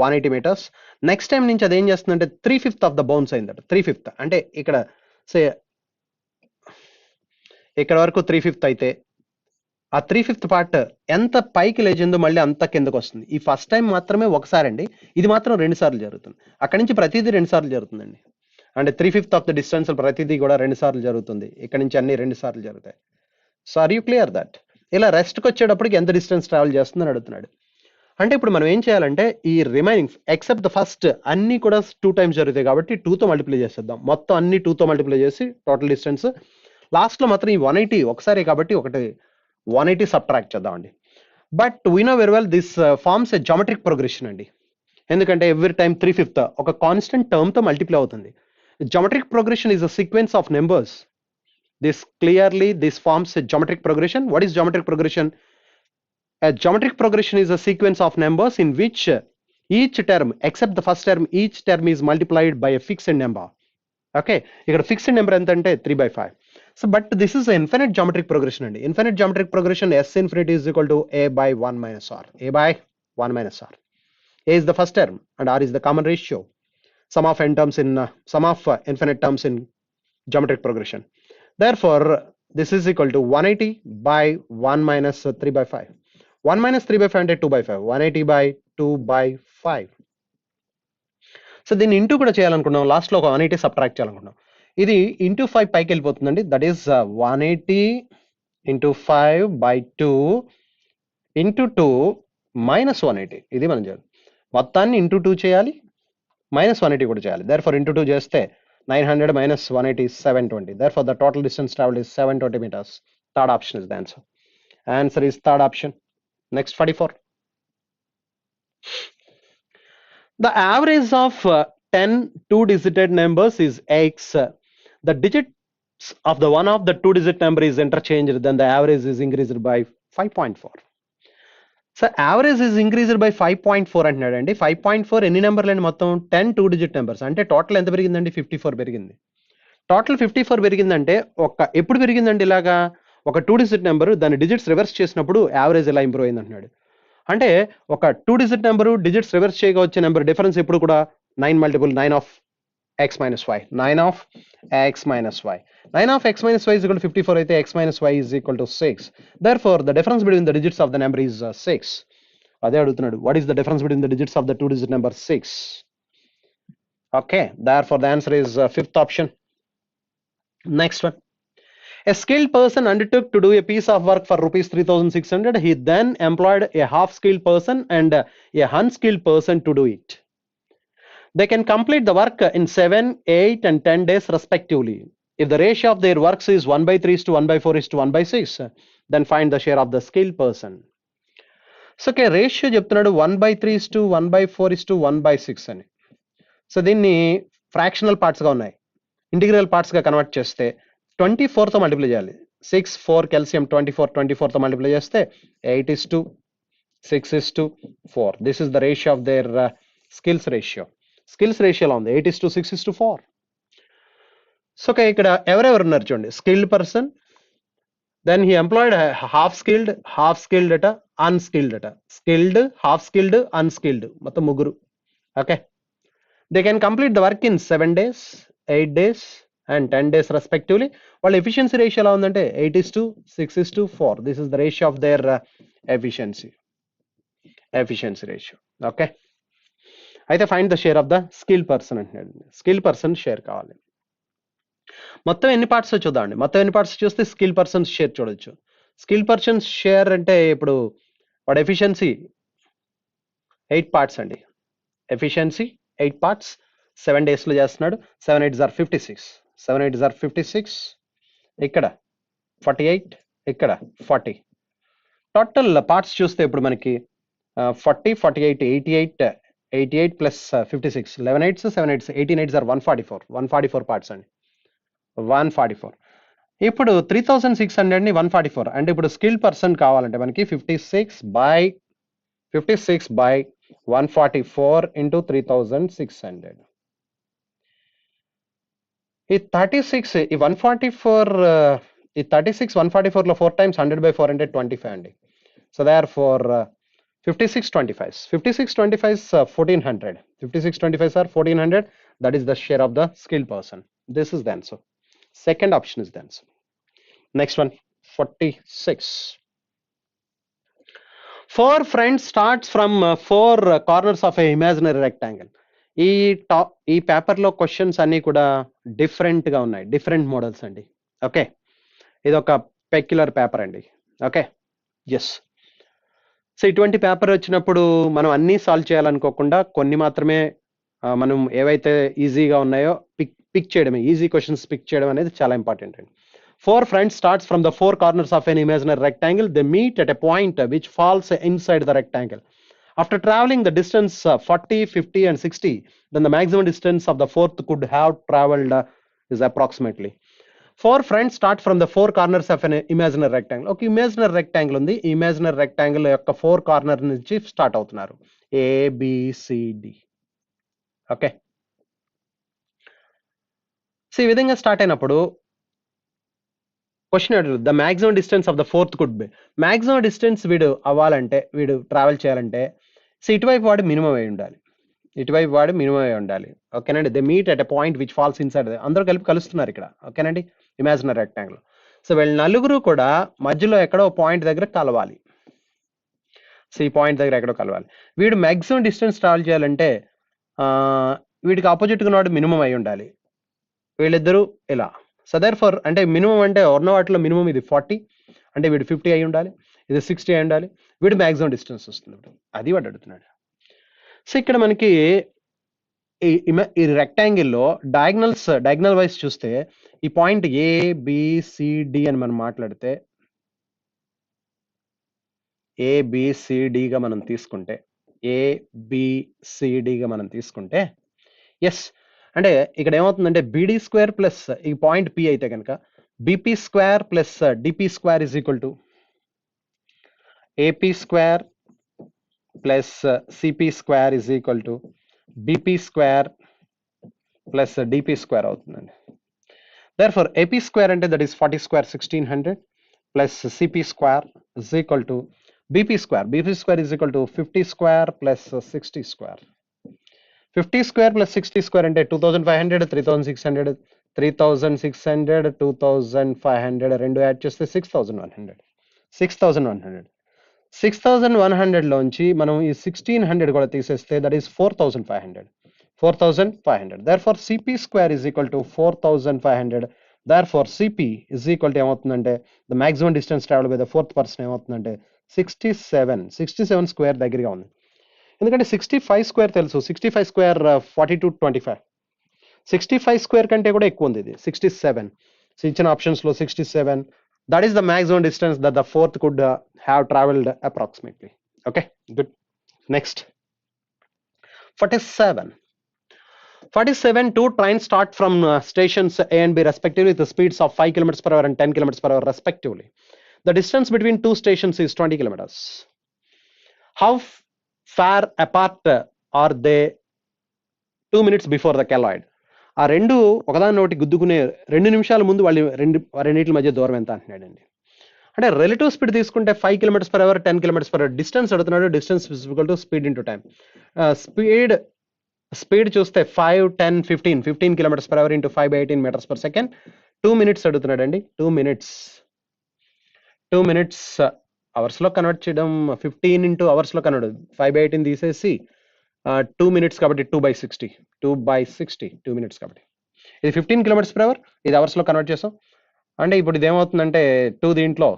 180 meters. నెక్స్ట్ టైం నుంచి అది ఏం చేస్తుందంటే 3/5 ఆఫ్ ద బౌన్స్ అయిందట. 3/5 అంటే ఇక్కడ సే ఇక్కడ వరకు 3/5 అయితే ఆ 3/5 పార్ట్ ఎంత పైకి లేచిందో మళ్ళీ అంత కిందకు వస్తుంది. ఈ ఫస్ట్ టైం మాత్రమే ఒకసారి అండి, ఇది మాత్రం 2 సార్లు జరుగుతుంది. అక్కడి నుంచి ప్రతిదీ 2 సార్లు జరుగుతుందండి. అంటే 3/5 ఆఫ్ ద డిస్టెన్స్ ప్రతిదీ కూడా 2 సార్లు జరుగుతుంది. ఇక్కడ నుంచి అన్ని 2 సార్లు జరుగుతాయి. So are you clear that? ఇలా రెస్ట్కి వచ్చేటప్పటికి ఎంత డిస్టెన్స్ ట్రావెల్ చేస్తుందని అడుగుతున్నాడు. అంటే ఇప్పుడు మనం ఏం చేయాలంటే ఈ రిమైనింగ్ ఎక్సెప్ట్ ద ఫస్ట్ అన్ని కూడా 2 టైమ్స్ జరుగుతాయి కాబట్టి 2తో మల్టిప్లై చేసేద్దాం. మొత్తం అన్ని 2తో మల్టిప్లై చేసి టోటల్ డిస్టెన్స్ లాస్ట్లో మాత్రం ఈ 180 ఒకసారి కాబట్టి ఒకటి 180 సబ్ట్రాక్ట్ చేద్దామండి. But we know very well this forms a geometric progression అండి. ఎందుకంటే ఎవ్రీ టైం 3/5 ఒక కాన్స్టెంట్ టర్మ్తో మల్టిప్లై అవుతుంది. Geometric progression is a sequence of numbers. This forms a geometric progression. What is geometric progression? A geometric progression is a sequence of numbers in which each term, except the first term, each term is multiplied by a fixed number. Okay, ఇక్కడ fixed number ఎంత అంటే 3/5. So but this is infinite geometric progression అండి. Infinite geometric progression S infinity is equal to A by 1 minus R. A by 1 minus R. A is the first term and R is the common ratio. Sum of infinite terms in geometric progression. Therefore, this is equal to 180 by 1 minus 3/5. 1 minus 3/5 అంటే 2/5. 180 by 2/5. So దీన్ని into కూడా చేయాలనుకున్నాం. లాస్ట్లో ఒక 180 subtract చేయాలనుకున్నాం. ఇది into 5 పైకి వెళ్ళిపోతుందండి. That is 180 into 5 by 2 into 2 minus 180. ఇది మనం చేయాలి. మొత్తాన్ని ఇంటూ 2 చేయాలి, మైనస్ 180 కూడా చేయాలి. దేర్ఫోర్ ఇంటూ 2 చేస్తే 900 minus 180 is 720. Therefore, the total distance traveled is 720 meters. Third option is the answer. Answer is third option. Next, 44. The average of 10 two-digited numbers is x. The digits of the one of the two-digit number is interchanged, then the average is increased by 5.4. So average is increased by 5.4 అంటున్నాడు అండి. 5.4 ఎన్ని నెంబర్లు అండి? మొత్తం 10 2-digit numbers. అంటే total ఎంత పెరిగిందండి? 54 పెరిగింది. టోటల్ 54 పెరిగిందంటే ఎప్పుడు పెరిగిందండి? ఇలాగా ఒక 2-digit నెంబర్ దాని డిజిట్స్ రివర్స్ చేసినప్పుడు యావరేజ్ ఎలా ఇంప్రూవ్ అయింది అంటున్నాడు. అంటే ఒక 2-digit నెంబరు డిజిట్స్ రివర్స్ చేయగా వచ్చే నెంబర్ డిఫరెన్స్ ఎప్పుడు కూడా 9 multiple 9 of x minus y. 9 of x minus y. 9 of x minus y is equal to 54 అయితే x minus y is equal to 6. Therefore, the difference between the digits of the number is 6. అదే అడుగుతున్నాడు. What is the difference between the digits of the 2-digit number? 6. Okay, therefore the answer is fifth option. Next one. A skilled person undertook to do a piece of work for rupees 3,600. He then employed a half-skilled person and a unskilled person to do it. They can complete the work in 7, 8 and 10 days respectively. If the ratio of their works is 1/3:1/4:1/6, then find the share of the skilled person. So okay, ratio చెప్తున్నాడు 1/3:1/4:1/6 అని. So దీన్ని fractional పార్ట్స్గా ఉన్నాయి, integral పార్ట్స్గా convert చేస్తే 24తో multiply చేయాలి. 6 4 calcium 24తో multiply చేస్తే 8:6:4. This is the ratio of their skills ratio. Skills రేషియోలో ఉంది 8:6:4. సో ఓకే, ఇక్కడ ఎవరెవరు ఉన్నారు చూడండి. Skilled person, then he employed half skilled అట, అన్స్కిల్డ్ అట. స్కిల్డ్, హాఫ్ స్కిల్డ్, అన్స్కిల్డ్, మొత్తం ముగ్గురు. Okay, they can complete the work in 7 days, 8 days and 10 days respectively. వాళ్ళ ఎఫిషియన్సీ రేషియో ఎలా ఉందంటే 8:6:4. This is the ratio of their efficiency ratio. Okay, అయితే find the share of the skill person అంటున్నాడు. Skill person share కావాలి. మొత్తం ఎన్ని parts చూద్దామండి. మొత్తం ఎన్ని పార్ట్స్ చూస్తే స్కిల్ పర్సన్స్ షేర్ చూడొచ్చు. స్కిల్ పర్సన్స్ షేర్ అంటే ఇప్పుడు వాడు ఎఫిషియన్సీ 8 parts అండి. ఎఫిషియన్సీ 8 parts, 7 daysలో చేస్తున్నాడు. 7 8s are 56. 7 8s are 56. ఇక్కడ 48, ఇక్కడ 40. టోటల్ పార్ట్స్ చూస్తే ఇప్పుడు మనకి 40 48 88 plus 56 11 8s 7 8s 18 8s are 144 parts అండి. 144. ఇప్పుడు 3600ని 144 అంటే ఇప్పుడు స్కిల్ పర్సన్ కావాలంటే మనకి 56 by 144 into 3600. ఈ 36 ఈ 144లో 4 times 100/4 అంటే 25 అండి. So therefore 56 25s 1400. 56 25s are 1400. That is the share of the skilled person. This is the answer. Second option is the answer. Next one, 46. four friends starts from four corners of a imaginary rectangle. ఈ paper లో questions అన్ని కూడా different గా ఉన్నాయి, different models అండి. Okay, ఇది ఒక peculiar paper అండి. Okay, yes. సో ఇటువంటి పేపర్ వచ్చినప్పుడు మనం అన్ని సాల్వ్ చేయాలనుకోకుండా కొన్ని మాత్రమే మనం ఏవైతే ఈజీగా ఉన్నాయో పిక్ చేయడమే, ఈజీ క్వశ్చన్స్ పిక్ చేయడం అనేది చాలా ఇంపార్టెంట్ అండి. Four friends starts from the four corners of an imaginary rectangle. They meet at a point which falls inside the rectangle. After traveling the distance 40, 50 and 60, then the maximum distance of the fourth could have traveled is approximately. Four friends start from the four corners of an imaginary rectangle. Okay, imaginary rectangle ఉంది. Imaginary rectangle యొక్క four corner నుంచి start అవుతున్నారు. ABCD. Okay, so ఈ విధంగా start అయినప్పుడు question అడుగుతుంది, the maximum distance of the fourth could be. Maximum distance వీడు అవ్వాలంటే, వీడు ట్రావెల్ చేయాలంటే, సో ఇటువైపు వాడు మినిమం అయి ఉండాలి, ఇటువైపు వాడు మినిమం అయి ఉండాలి. ఓకేనండి. They meet at a point which falls inside. అందరూ కలిపి కలుస్తున్నారు ఇక్కడ. ఓకేనండి, ఇమాజినరీ రెక్టాంగిల్. సో వీళ్ళు నలుగురు కూడా మధ్యలో ఎక్కడో పాయింట్ దగ్గర కలవాలి. సో ఈ పాయింట్ దగ్గర ఎక్కడో కలవాలి. వీడు మాక్సిమం డిస్టెన్స్ ట్రావెల్ చేయాలంటే వీడికి ఆపోజిట్గా ఉన్నవాడు మినిమం అయి ఉండాలి. వీళ్ళిద్దరూ ఇలా. సో దేర్ ఫర్ అంటే మినిమం అంటే ఉన్న వాటిలో మినిమం ఇది 40, అంటే వీడు 50 అయి ఉండాలి, ఇది 60 అయి ఉండాలి, వీడు మ్యాక్సిమం డిస్టెన్స్ వస్తుంది. అది వాడు అడుగుతున్నాడు. సో ఇక్కడ మనకి ఈ రెక్టాంగిల్లో డయాగ్నల్ వైజ్ చూస్తే ఈ పాయింట్ ABCD అని మనం మాట్లాడితే, ABCDగా మనం తీసుకుంటే, ABCDగా మనం తీసుకుంటే, ఎస్ అంటే ఇక్కడ ఏమవుతుందంటే BD స్క్వేర్ ప్లస్ ఈ పాయింట్ P అయితే కనుక BP square plus DP square is equal to AP square plus CP square is equal to BP square plus DP square అవుతుందండి. Therefore AP స్క్వేర్ అంటే that is 40 square 1600 plus CP square is equal to BP square. BP square is equal to 50 square plus 60 square. 50 square plus 60 square అంటే 2500, 3600, 3600, 2500 రెండు add చేస్తే 6100. 6100 లోంచి మనం ఈ 1600 కూడా తీసేస్తే that is 4500. 4500. Therefore CP square is equal to 4500. Therefore CP is equal to ఏమవుతుందంటే the maximum distance traveled by the fourth person ఏమవుతుందంటే 67 స్క్వేర్ దగ్గరగా ఉంది. ఎందుకంటే 65 స్క్వేర్ తెలుసు. 65 స్క్వేర్ 4225. 65 స్క్వేర్ కంటే కూడా ఎక్కువ ఉంది ఇది 67. సో ఇచ్చిన ఆప్షన్స్ లో 67, that is the maximum distance that the fourth could have travelled approximately. Okay, good. Next 47. 47, two trains start from stations A and B respectively with the speeds of 5 km per hour and 10 km per hour respectively. The distance between two stations is 20 kilometers. How far apart are they 2 minutes before the collision? ఆ రెండు ఒకదాని ఒకటి గుద్దుకునే 2 నిమిషాల ముందు వాళ్ళు రెండింటి మధ్య దూరం ఎంత అంటున్నాడండి. అంటే రిలేటివ్ స్పీడ్ తీసుకుంటే 5 km per hour 10 km per hour. Distance అడుగుతున్నాడు. Distance is equal to speed into time. Speed చూస్తే 5, 10, 15 km per hour into 5/18 meters per second. 2 minutes అడుగుతున్నాడు అండి. 2 minutes అవర్స్ లో కన్వర్ట్ చేయడం, 15 ఇంటూ అవర్స్ లో కన్వర్ట్, 5/18 తీసేసి 2 minutes కాబట్టి 2/60. 2 minutes కాబట్టి ఇది 15 km per hour. ఇది అవర్స్ లో కన్వర్ట్ చేసాం అంటే ఇప్పుడు ఇది ఏమవుతుందంటే 2 దీంట్లో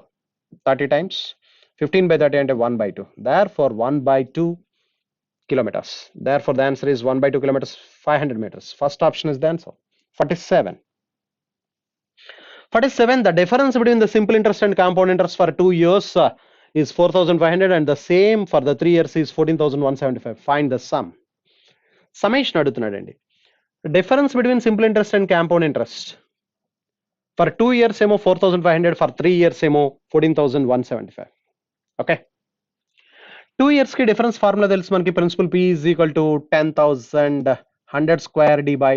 30 times 15/30 అంటే 1/2. Therefore 1/2 kilometers. Therefore the answer is 1/2 kilometers, 500 meters. First option is the answer. 47. 47, the difference between the simple interest and compound interest for 2 years is 4500 and the same for the 3 years is 14175. Find the sum. Summation అడుగుతున్నాడండి. Difference between simple interest and compound interest for 2 years ఏమో 4500, for 3 years ఏమో 14175. Okay, 2 years కి difference formula తెలుసు మనకి. Principal P is equal to 10,000 100 square D by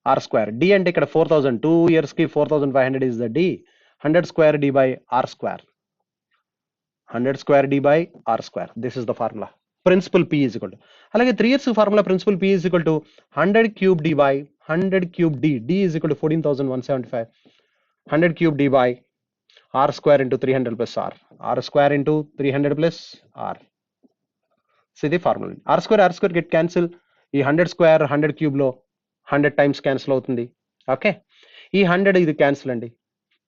R square. D అంటే ఇక్కడ 4000. 2 years కి 4500 is the D. 100 square D by R square. 100 square D by R square. This is the formula. Principal P is equal to. అలాగే 3 years formula principal P is equal to 100 cube D by 100 cube D. D is equal to 14,175. 100 cube D by R square into 300 plus R. R square into 300 plus R. See the formula. R square get cancel. ఈ 100 square 100 cube లో 100 times cancel అవుతుంది. Okay, ఈ 100 ఇది cancel అండి.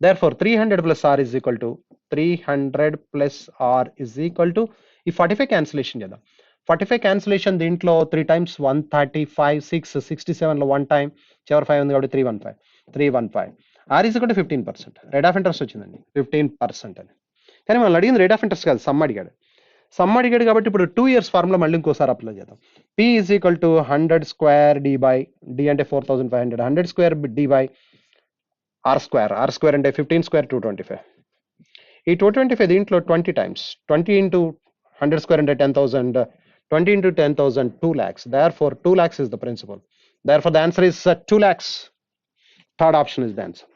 Therefore 300 plus R is equal to 300 plus R is equal to ఈ 45 cancellation చేద్దాం. 45 cancellation దీంట్లో 3 times 135 6 67 లో 1 time చివరి 5 ఉంది కాబట్టి 315 R is equal to 15%. Rate of interest వచ్చిందండి 15% అని. కానీ మనం అడిగింది రేట్ ఆఫ్ ఇంట్రెస్ట్ కాదు, సమ్ అడిగాడు. సమ్ అడిగాడు కాబట్టి ఇప్పుడు 2 years ఫార్ములా మళ్ళీ ఇంకోసారి అప్లై చేద్దాం. P is equal to 100 square D by D అంటే 4500 100 square D by R square అంటే 15 square 225. ఈ 225 దీంట్లో 20 times 20 into 100 square అంటే 10,000 20 into 10,000 2 lakhs. Therefore 2 lakhs is the principal. Therefore the answer is 2 lakhs. Third option is the answer.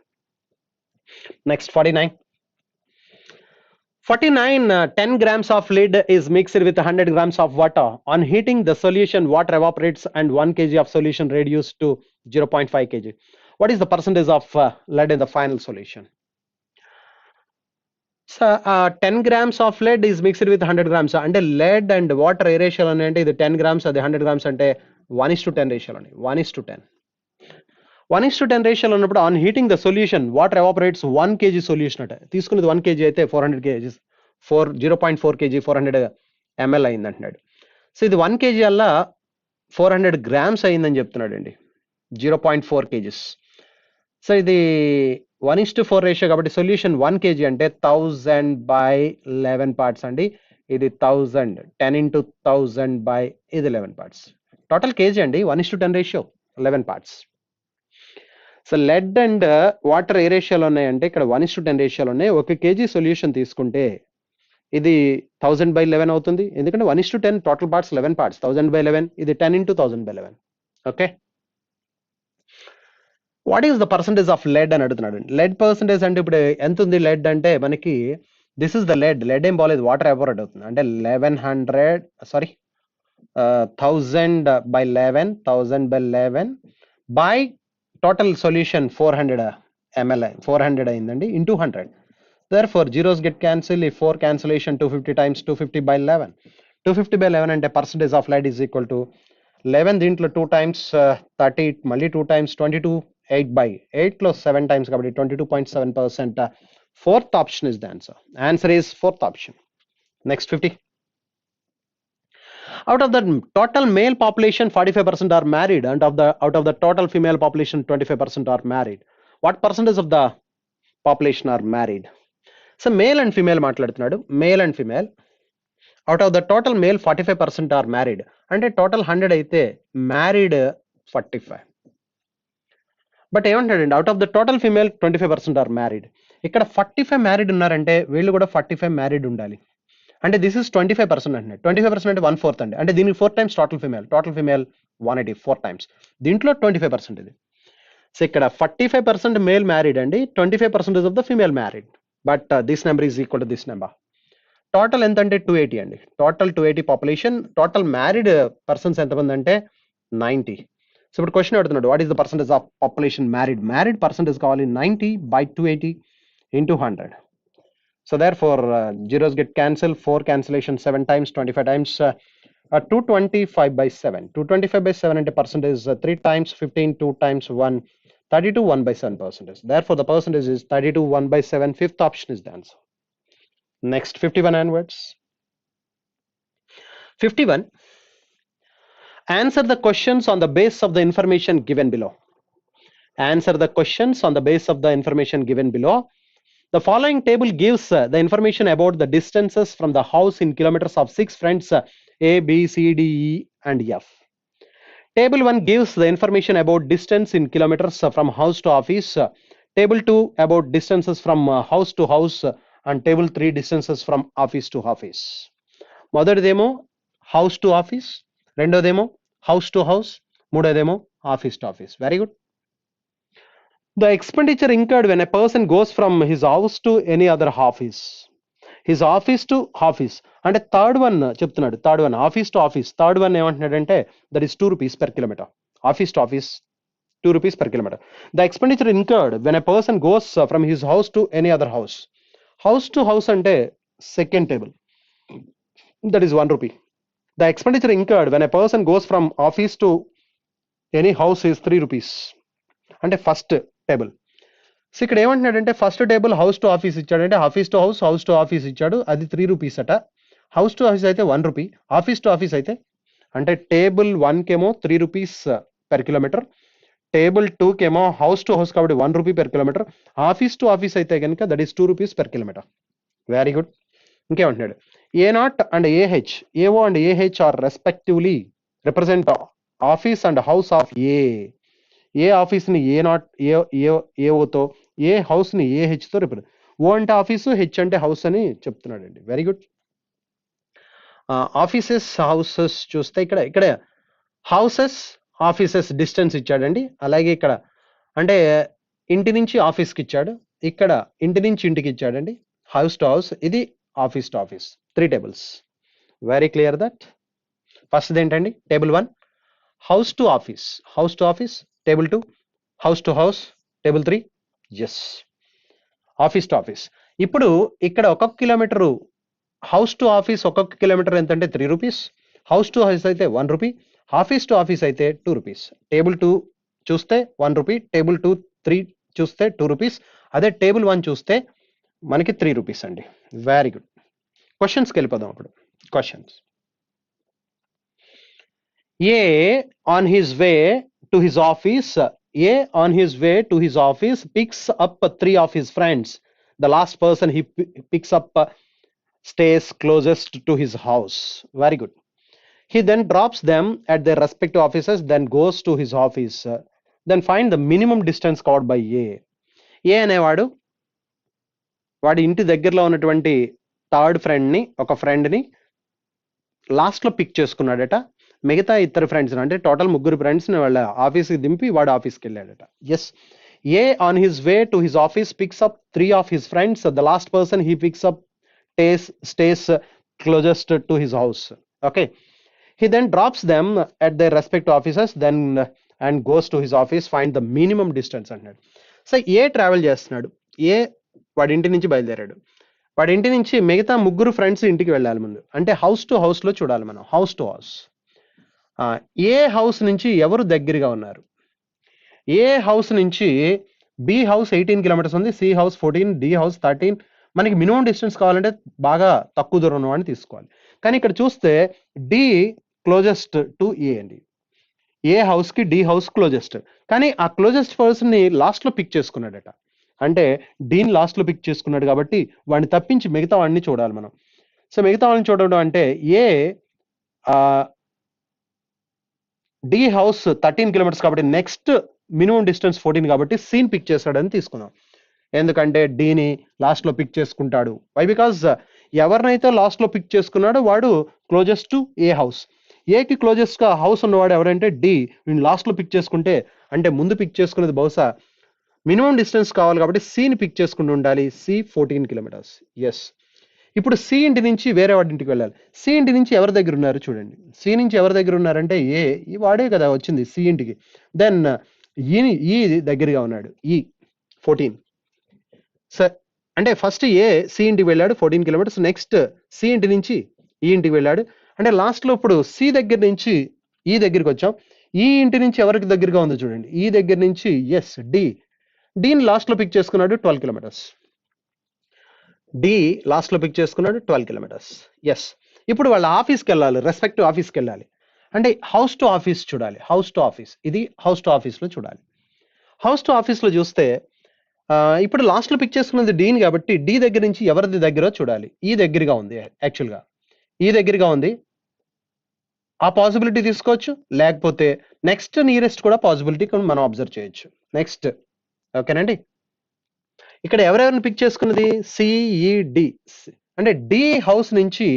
Next 49. 10 grams of lead is mixed with 100 grams of water. On heating the solution, water evaporates and 1 kg of solution reduced to 0.5 kg. What is the percentage of lead in the final solution? So 10 grams of lead is mixed with 100 grams. అంటే lead and water ఏ రేషియోలో అంటే ఇది 10 grams అది 100 grams అంటే 1:10 రేషియోలో 1:10. 1:10 రేషియోలో ఉన్నప్పుడు on heating the solution water evaporates 1 kg solution అంటే తీసుకున్నది 1 kg అయితే 400 kg 0.4 kg 400 ml అయింది అంటున్నాడు. సో ఇది 1 kg అలా 400 grams అయిందని చెప్తున్నాడు అండి, 0.4 kgs. సో ఇది 1:4 రేషియో కాబట్టి సొల్యూషన్ 1 kg అంటే 1000 by 11 parts అండి. ఇది 1000 10 into 1000 by ఇది 11 parts. టోటల్ కేజీ అండి 1:10 ratio 11 parts. So lead and water ఏ రేషియోలో ఉన్నాయంటే ఇక్కడ 1:10 రేషియోలో ఉన్నాయి. 1 kg సొల్యూషన్ తీసుకుంటే ఇది 1000 by 11 అవుతుంది, ఎందుకంటే 1:10 టోటల్ పార్ట్స్ 11 parts 1000 by 11 ఇది 10 into 1000 by 11. Okay, what is the percentage of lead అని అడుగుతున్నాడు. లెడ్ పర్సంటేజ్ అంటే ఇప్పుడు ఎంత ఉంది లెడ్ అంటే మనకి దిస్ ఇస్ ద లెడ్ ఏం బాగాలేదు వాటర్ ఎవాపరేట్ అవుతుంది అంటే 1000 by 11 by total solution 400 ml 400 అయిందండి into 100. Therefore zeros get cancelled. If 4 cancellation 250 times 250 by 11 250 by 11 అంటే percentage of lead is equal to 11 దీంట్లో 2 times 30 మళ్ళీ 2 times 22 8 by 8 లో 7 times కాబట్టి 22.7%. Fourth option is the answer. Answer is fourth option. Next 50. Out of the total male population 45% are married and out of the total female population 25% are married. What percentage of the population are married? So male and female మాట్లాడుతున్నాడు, male and female. Out of the total male 45% are married అంటే total 100 అయితే married 45. But ఏమంటాడండి out of the total female 25% are married. ఇక్కడ 45 married ఉన్నారంటే వీళ్ళు కూడా 45 married ఉండాలి. అంటే దిస్ ఇస్ 25% అంటున్నాడు. 25% అంటే 1/4 అండి, అంటే దీనికి 4 times టోటల్ ఫిమేల్ 180 4 times దీంట్లో 25% ఇది. సో ఇక్కడ 45% మేల్ మ్యారీడ్ అండి, 25% of the female married. But this number is equal to this number. Total ఎంత అంటే 280 అండి, total 280 population. Total married persons ఎంతమంది అంటే 90. సో ఇప్పుడు క్వశ్చన్ అడుగుతున్నాడు what is the percentage of population married percentage కావాలి 90 by 280 into 100. So therefore zeros get cancelled, 4 cancellation 7 times 25 times 225 by 7 225 by 7 అంటే percentage 3 times 15 2 times 1 32 1 by 7 percentage. Therefore the percentage is 32 1 by 7. Fifth option is the answer. Next 51 onwards. 51. Answer the questions on the basis of the information given below. Answer the questions on the basis of the information given below. The following table gives the information about the distances from the house in kilometers of 6 friends A, B, C, D, E and F. Table 1 gives the information about distance in kilometers from house to office. Table 2 about distances from house to house and table 3 distances from office to office. మొదటిదేమో house to office, రెండోదేమో house to house, మూడోదేమో office to office. Very good. The expenditure incurred when a person goes from his house to any other office. His office to office అంటే third one చెప్తున్నాడు, third one office to office. Third one ఏమంటున్నాడంటే that is 2 rupees per kilometer. Office to office 2 rupees per kilometer. The expenditure incurred when a person goes from his house to any other house. House to house అంటే second table, that is 1 rupee. The expenditure incurred when a person goes from office to any house is 3 rupees అంటే first table. So ఇక్కడ ఏమంటున్నాడంటే first table house to office ఇచ్చాడంటే office to house, house to office ఇచ్చాడు, అది 3 rupees అట. House to office అయితే 1 rupee, office to office అయితే అంటే టేబుల్ 1 కేమో 3 రూపీస్ పెర్ కిలోమీటర్, టేబుల్ 2 కేమో హౌస్ టు హౌస్ కాబట్టి 1 rupee per kilometer, office to office అయితే కనుక that is 2 rupees per kilometer. Very good. ఇంకేమంటున్నాడు, A naught and AH, AO and AH are respectively represent office and house of A ఆఫీస్ని A not ఏఓతో, ఏ హౌస్ని ఏహెచ్తో represent. ఓ అంటే office, H అంటే house అని చెప్తున్నాడు అండి. Very good. ఆఫీసెస్ హౌసెస్ చూస్తే ఇక్కడ హౌసెస్ ఆఫీసెస్ డిస్టెన్స్ ఇచ్చాడండి. అలాగే ఇక్కడ అంటే ఇంటి నుంచి ఆఫీస్కి ఇచ్చాడు, ఇక్కడ ఇంటి నుంచి ఇంటికి ఇచ్చాడండి. హౌస్ టు హౌస్, ఇది office to office, 3 tables. Very clear that. First ఏంటండి table 1 house to office, table 2 house to house, table 3 is office to office. ఇప్పుడు ఇక్కడ ఒక్కొక్క కిలోమీటరు హౌస్ టు ఆఫీస్ ఒక్కొక్క కిలోమీటర్ ఎంతంటే 3 రూపీస్, హౌస్ టు హౌస్ అయితే 1 rupee, office to office అయితే 2 rupees. Table 2 చూస్తే 1 rupee, table 2 3 చూస్తే 2 రూపీస్, అదే టేబుల్ 1 చూస్తే మనకి 3 రూపీస్ అండి. Very good. క్వశ్చన్స్కి వెళ్ళిపోదాం అప్పుడు. Questions. A on his way to his office, picks up 3 of his friends. The last person he picks up stays closest to his house. Very good. He then drops them at their respective offices, then goes to his office. Then find the minimum distance covered by A. A అనేవాడు వాడి ఇంటి దగ్గరలో ఉన్నటువంటి third ఫ్రెండ్ని, ఒక ఫ్రెండ్ని లాస్ట్లో pick చేసుకున్నాడట. మిగతా ఇద్దరు ఫ్రెండ్స్ అంటే టోటల్ 3 ఫ్రెండ్స్ని వాళ్ళ ఆఫీస్కి దింపి వాడు ఆఫీస్కి వెళ్ళాడట. Yes, A on his way to his office picks up 3 of his friends. The last person he picks up stays closest to his house. Okay. He then drops them at their respective offices, then and goes to his office, find the minimum distance అన్నాడు. So ఏ travel చేస్తున్నాడు, ఏ వాడి ఇంటి నుంచి బయలుదేరాడు, వాడి ఇంటి నుంచి మిగతా 3 ఫ్రెండ్స్ ఇంటికి వెళ్ళాలి ముందు. అంటే హౌస్ టు హౌస్లో చూడాలి మనం. House to house, A house నుంచి ఎవరు దగ్గరగా ఉన్నారు. ఏ హౌస్ నుంచి బి హౌస్ 18 కిలోమీటర్స్ ఉంది, సి హౌస్ 14, డి హౌస్ 13. మనకి మినిమం డిస్టెన్స్ కావాలంటే బాగా తక్కువ దూరం ఉన్నవాడిని తీసుకోవాలి. కానీ ఇక్కడ చూస్తే డి క్లోజెస్ట్ టు ఏ అండి. ఏ హౌస్కి డి హౌస్ క్లోజెస్ట్, కానీ ఆ క్లోజెస్ట్ పర్సన్ని లాస్ట్లో పిక్ చేసుకున్నాడట. అంటే డీని లాస్ట్లో పిక్ చేసుకున్నాడు కాబట్టి వాడిని తప్పించి మిగతా వాడిని చూడాలి మనం. సో మిగతా వాడిని చూడడం అంటే ఏ డి హౌస్ 13 కిలోమీటర్స్ కాబట్టి నెక్స్ట్ మినిమం డిస్టెన్స్ 14 కాబట్టి సీన్ పిక్ చేస్తాడని తీసుకున్నాం. ఎందుకంటే డీని లాస్ట్లో పిక్ చేసుకుంటాడు. వై? బికాజ్ ఎవరినైతే లాస్ట్లో పిక్ చేసుకున్నాడో వాడు క్లోజెస్ట్ టు ఏ హౌస్. ఏకి క్లోజెస్ట్గా హౌస్ ఉన్నవాడు ఎవరంటే డి. వీడిని లాస్ట్లో పిక్ చేసుకుంటే అంటే ముందు పిక్ చేసుకునేది బహుశా మినిమం డిస్టెన్స్ కావాలి కాబట్టి సిని పిక్ చేసుకుంటూ ఉండాలి. C 14 kilometres. ఎస్. ఇప్పుడు సి ఇంటి నుంచి వేరే వాడి ఇంటికి వెళ్ళాలి. సి ఇంటి నుంచి ఎవరి దగ్గర ఉన్నారు చూడండి. సి నుంచి ఎవరి దగ్గర ఉన్నారంటే ఏ, ఈ వాడే కదా వచ్చింది సి ఇంటికి. దెన్ ఈ దగ్గరగా ఉన్నాడు, ఈ 14. సార్ అంటే ఫస్ట్ ఏ సి ఇంటికి వెళ్ళాడు 14 కిలోమీటర్స్, నెక్స్ట్ సి ఇంటి నుంచి ఈ ఇంటికి వెళ్ళాడు. అంటే లాస్ట్లో ఇప్పుడు సి దగ్గర నుంచి ఈ దగ్గరికి వచ్చాం. ఈ ఇంటి నుంచి ఎవరికి దగ్గరగా ఉందో చూడండి, ఈ దగ్గర నుంచి ఎస్ డీని లాస్ట్లో పిక్ చేసుకున్నాడు 12 కిలోమీటర్స్. డి లాస్ట్లో పిక్ చేసుకున్నాడు 12 కిలోమీటర్స్. ఎస్. ఇప్పుడు వాళ్ళ ఆఫీస్కి వెళ్ళాలి, రెస్పెక్టివ్ ఆఫీస్కి వెళ్ళాలి. అంటే హౌస్ టు ఆఫీస్ చూడాలి. హౌస్ టు ఆఫీస్, ఇది హౌస్ టు ఆఫీస్లో చూడాలి. హౌస్ టు ఆఫీస్లో చూస్తే ఇప్పుడు లాస్ట్లో పిక్ చేసుకున్నది డీని కాబట్టి డి దగ్గర నుంచి ఎవరిది దగ్గరో చూడాలి. ఈ దగ్గరగా ఉంది, యాక్చువల్గా ఈ దగ్గరగా ఉంది. ఆ పాసిబిలిటీ తీసుకోవచ్చు, లేకపోతే నెక్స్ట్ నియరెస్ట్ కూడా పాసిబిలిటీ మనం అబ్జర్వ్ చేయొచ్చు. నెక్స్ట్, ఓకేనండి. ఇక్కడ ఎవరెవరిని పిక్ చేసుకున్నది సిఈడి. అంటే డి హౌస్ నుంచి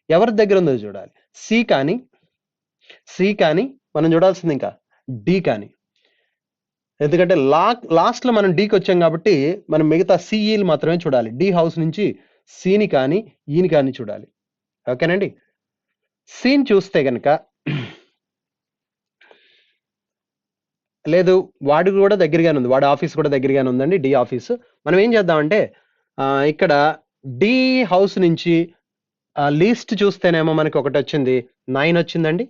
ఎవరి దగ్గర ఉందో చూడాలి. సి కానీ మనం చూడాల్సింది ఇంకా డి కానీ. ఎందుకంటే లాస్ట్లో మనం డీకి వచ్చాం కాబట్టి మనం మిగతా సిఈలు మాత్రమే చూడాలి. డి హౌస్ నుంచి సిని కానీ ఈని కానీ చూడాలి. ఓకేనండి. సీన్ చూస్తే కనుక లేదు, వాడు కూడా దగ్గరగానే ఉంది, వాడి ఆఫీస్ కూడా దగ్గరగానే ఉందండి, డి ఆఫీస్. మనం ఏం చేద్దామంటే ఇక్కడ డి హౌస్ నుంచి లీస్ట్ చూస్తేనేమో మనకి ఒకటి వచ్చింది 9 వచ్చిందండి.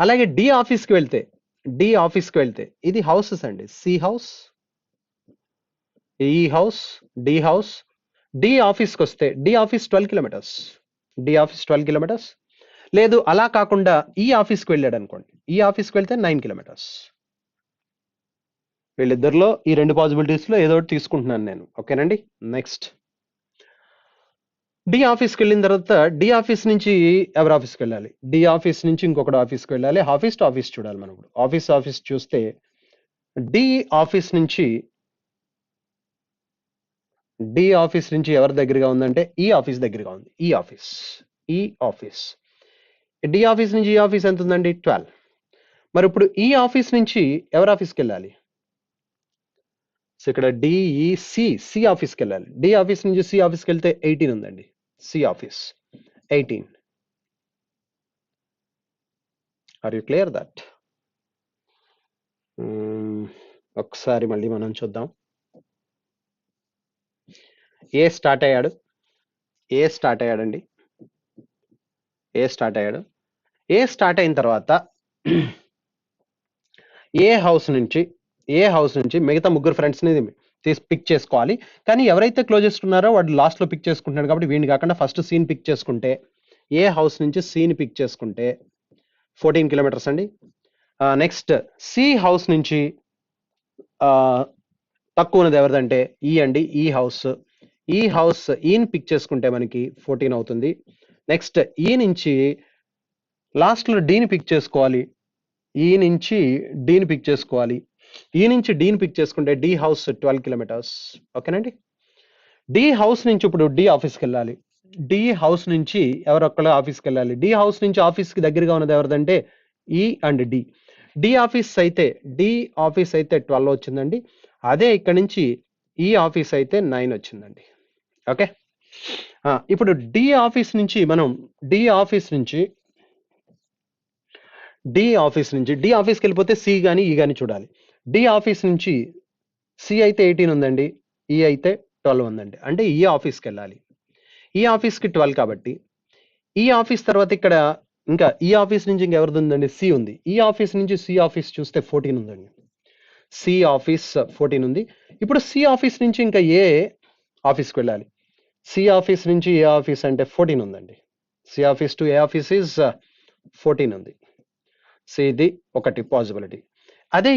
అలాగే డి ఆఫీస్కి వెళ్తే ఇది హౌసెస్ అండి. C house, E house, D house. D ఆఫీస్కి వస్తే D office 12 kilometres, D office 12 kilometres. లేదు అలా కాకుండా ఈ ఆఫీస్కి వెళ్ళాడు అనుకోండి, ఈ ఆఫీస్కి వెళ్తే 9 కిలోమీటర్స్. వీళ్ళిద్దరిలో ఈ రెండు పాసిబిలిటీస్లో ఏదో ఒకటి తీసుకుంటున్నాను నేను. ఓకేనండి. నెక్స్ట్ డి ఆఫీస్కి వెళ్ళిన తర్వాత డి ఆఫీస్ నుంచి ఎవరి ఆఫీస్కి వెళ్ళాలి? డి ఆఫీస్ నుంచి ఇంకొకటి ఆఫీస్కి వెళ్ళాలి. ఆఫీస్ టు ఆఫీస్ చూడాలి మనం ఇప్పుడు. ఆఫీస్ చూస్తే డి ఆఫీస్ నుంచి ఎవరి దగ్గరగా ఉందంటే ఈ ఆఫీస్ దగ్గరగా ఉంది. ఈ ఆఫీస్ డి ఆఫీస్ నుంచి ఈ ఆఫీస్ ఎంత ఉందండి? 12. మరి ఇప్పుడు ఈ ఆఫీస్ నుంచి ఎవరి ఆఫీస్కి వెళ్ళాలి? సో ఇక్కడ సి ఆఫీస్కి వెళ్ళాలి. డి ఆఫీస్ నుంచి సి ఆఫీస్కి వెళ్తే 18 ఉందండి. C office 18. Are you clear that? ఒకసారి మళ్ళీ మనం చూద్దాం. ఏ స్టార్ట్ అయ్యాడండి. ఏ స్టార్ట్ అయిన తర్వాత ఏ హౌస్ నుంచి మిగతా ముగ్గురు ఫ్రెండ్స్ని పిక్ చేసుకోవాలి. కానీ ఎవరైతే క్లోజెస్ట్ ఉన్నారో వాడు లాస్ట్ లో పిక్ చేసుకుంటున్నాడు కాబట్టి వీడిని కాకుండా ఫస్ట్ సీన్ పిక్ చేసుకుంటే, ఏ హౌస్ నుంచి సీని పిక్ చేసుకుంటే 14 కిలోమీటర్స్ అండి. నెక్స్ట్ సి హౌస్ నుంచి తక్కువ ఉన్నది ఎవరిదంటే ఈ అండి. ఈ హౌస్ ఈని పిక్ చేసుకుంటే మనకి 14 అవుతుంది. నెక్స్ట్ ఈ నుంచి లాస్ట్ లో డీని పిక్ చేసుకోవాలి. ఈ నుంచి డీని పిక్ చేసుకుంటే డి హౌస్ 12 కిలోమీటర్స్. ఓకేనండి. డి హౌస్ నుంచి ఇప్పుడు డి ఆఫీస్కి వెళ్ళాలి. డి హౌస్ నుంచి ఎవరొక్కరు ఆఫీస్కి వెళ్ళాలి. డి హౌస్ నుంచి ఆఫీస్కి దగ్గరగా ఉన్నది ఎవరిదంటే ఈ అండ్ డి. డి ఆఫీస్ అయితే 12 వచ్చిందండి. అదే ఇక్కడ నుంచి ఈ ఆఫీస్ అయితే 9 వచ్చిందండి. ఓకే. ఇప్పుడు డి ఆఫీస్ నుంచి డి ఆఫీస్కి వెళ్ళిపోతే సి కానీ ఈ కానీ చూడాలి. డి ఆఫీస్ నుంచి సి అయితే 18 ఉందండి, ఈ అయితే 12 ఉందండి. అంటే ఈ ఆఫీస్కి వెళ్ళాలి. ఈ ఆఫీస్కి 12 కాబట్టి ఈ ఆఫీస్ తర్వాత ఇక్కడ ఇంకా ఈ ఆఫీస్ నుంచి ఇంకెవరిది ఉందండి? సి ఉంది. ఈ ఆఫీస్ నుంచి సి ఆఫీస్ చూస్తే 14 ఉందండి. సి ఆఫీస్ 14 ఉంది. ఇప్పుడు సి ఆఫీస్ నుంచి ఇంకా ఏ ఆఫీస్కి వెళ్ళాలి. సి ఆఫీస్ నుంచి ఏ ఆఫీస్ అంటే 14 ఉందండి. C office to A office is 14 ఉంది. సో ఇది ఒకటి పాసిబిలిటీ. అదే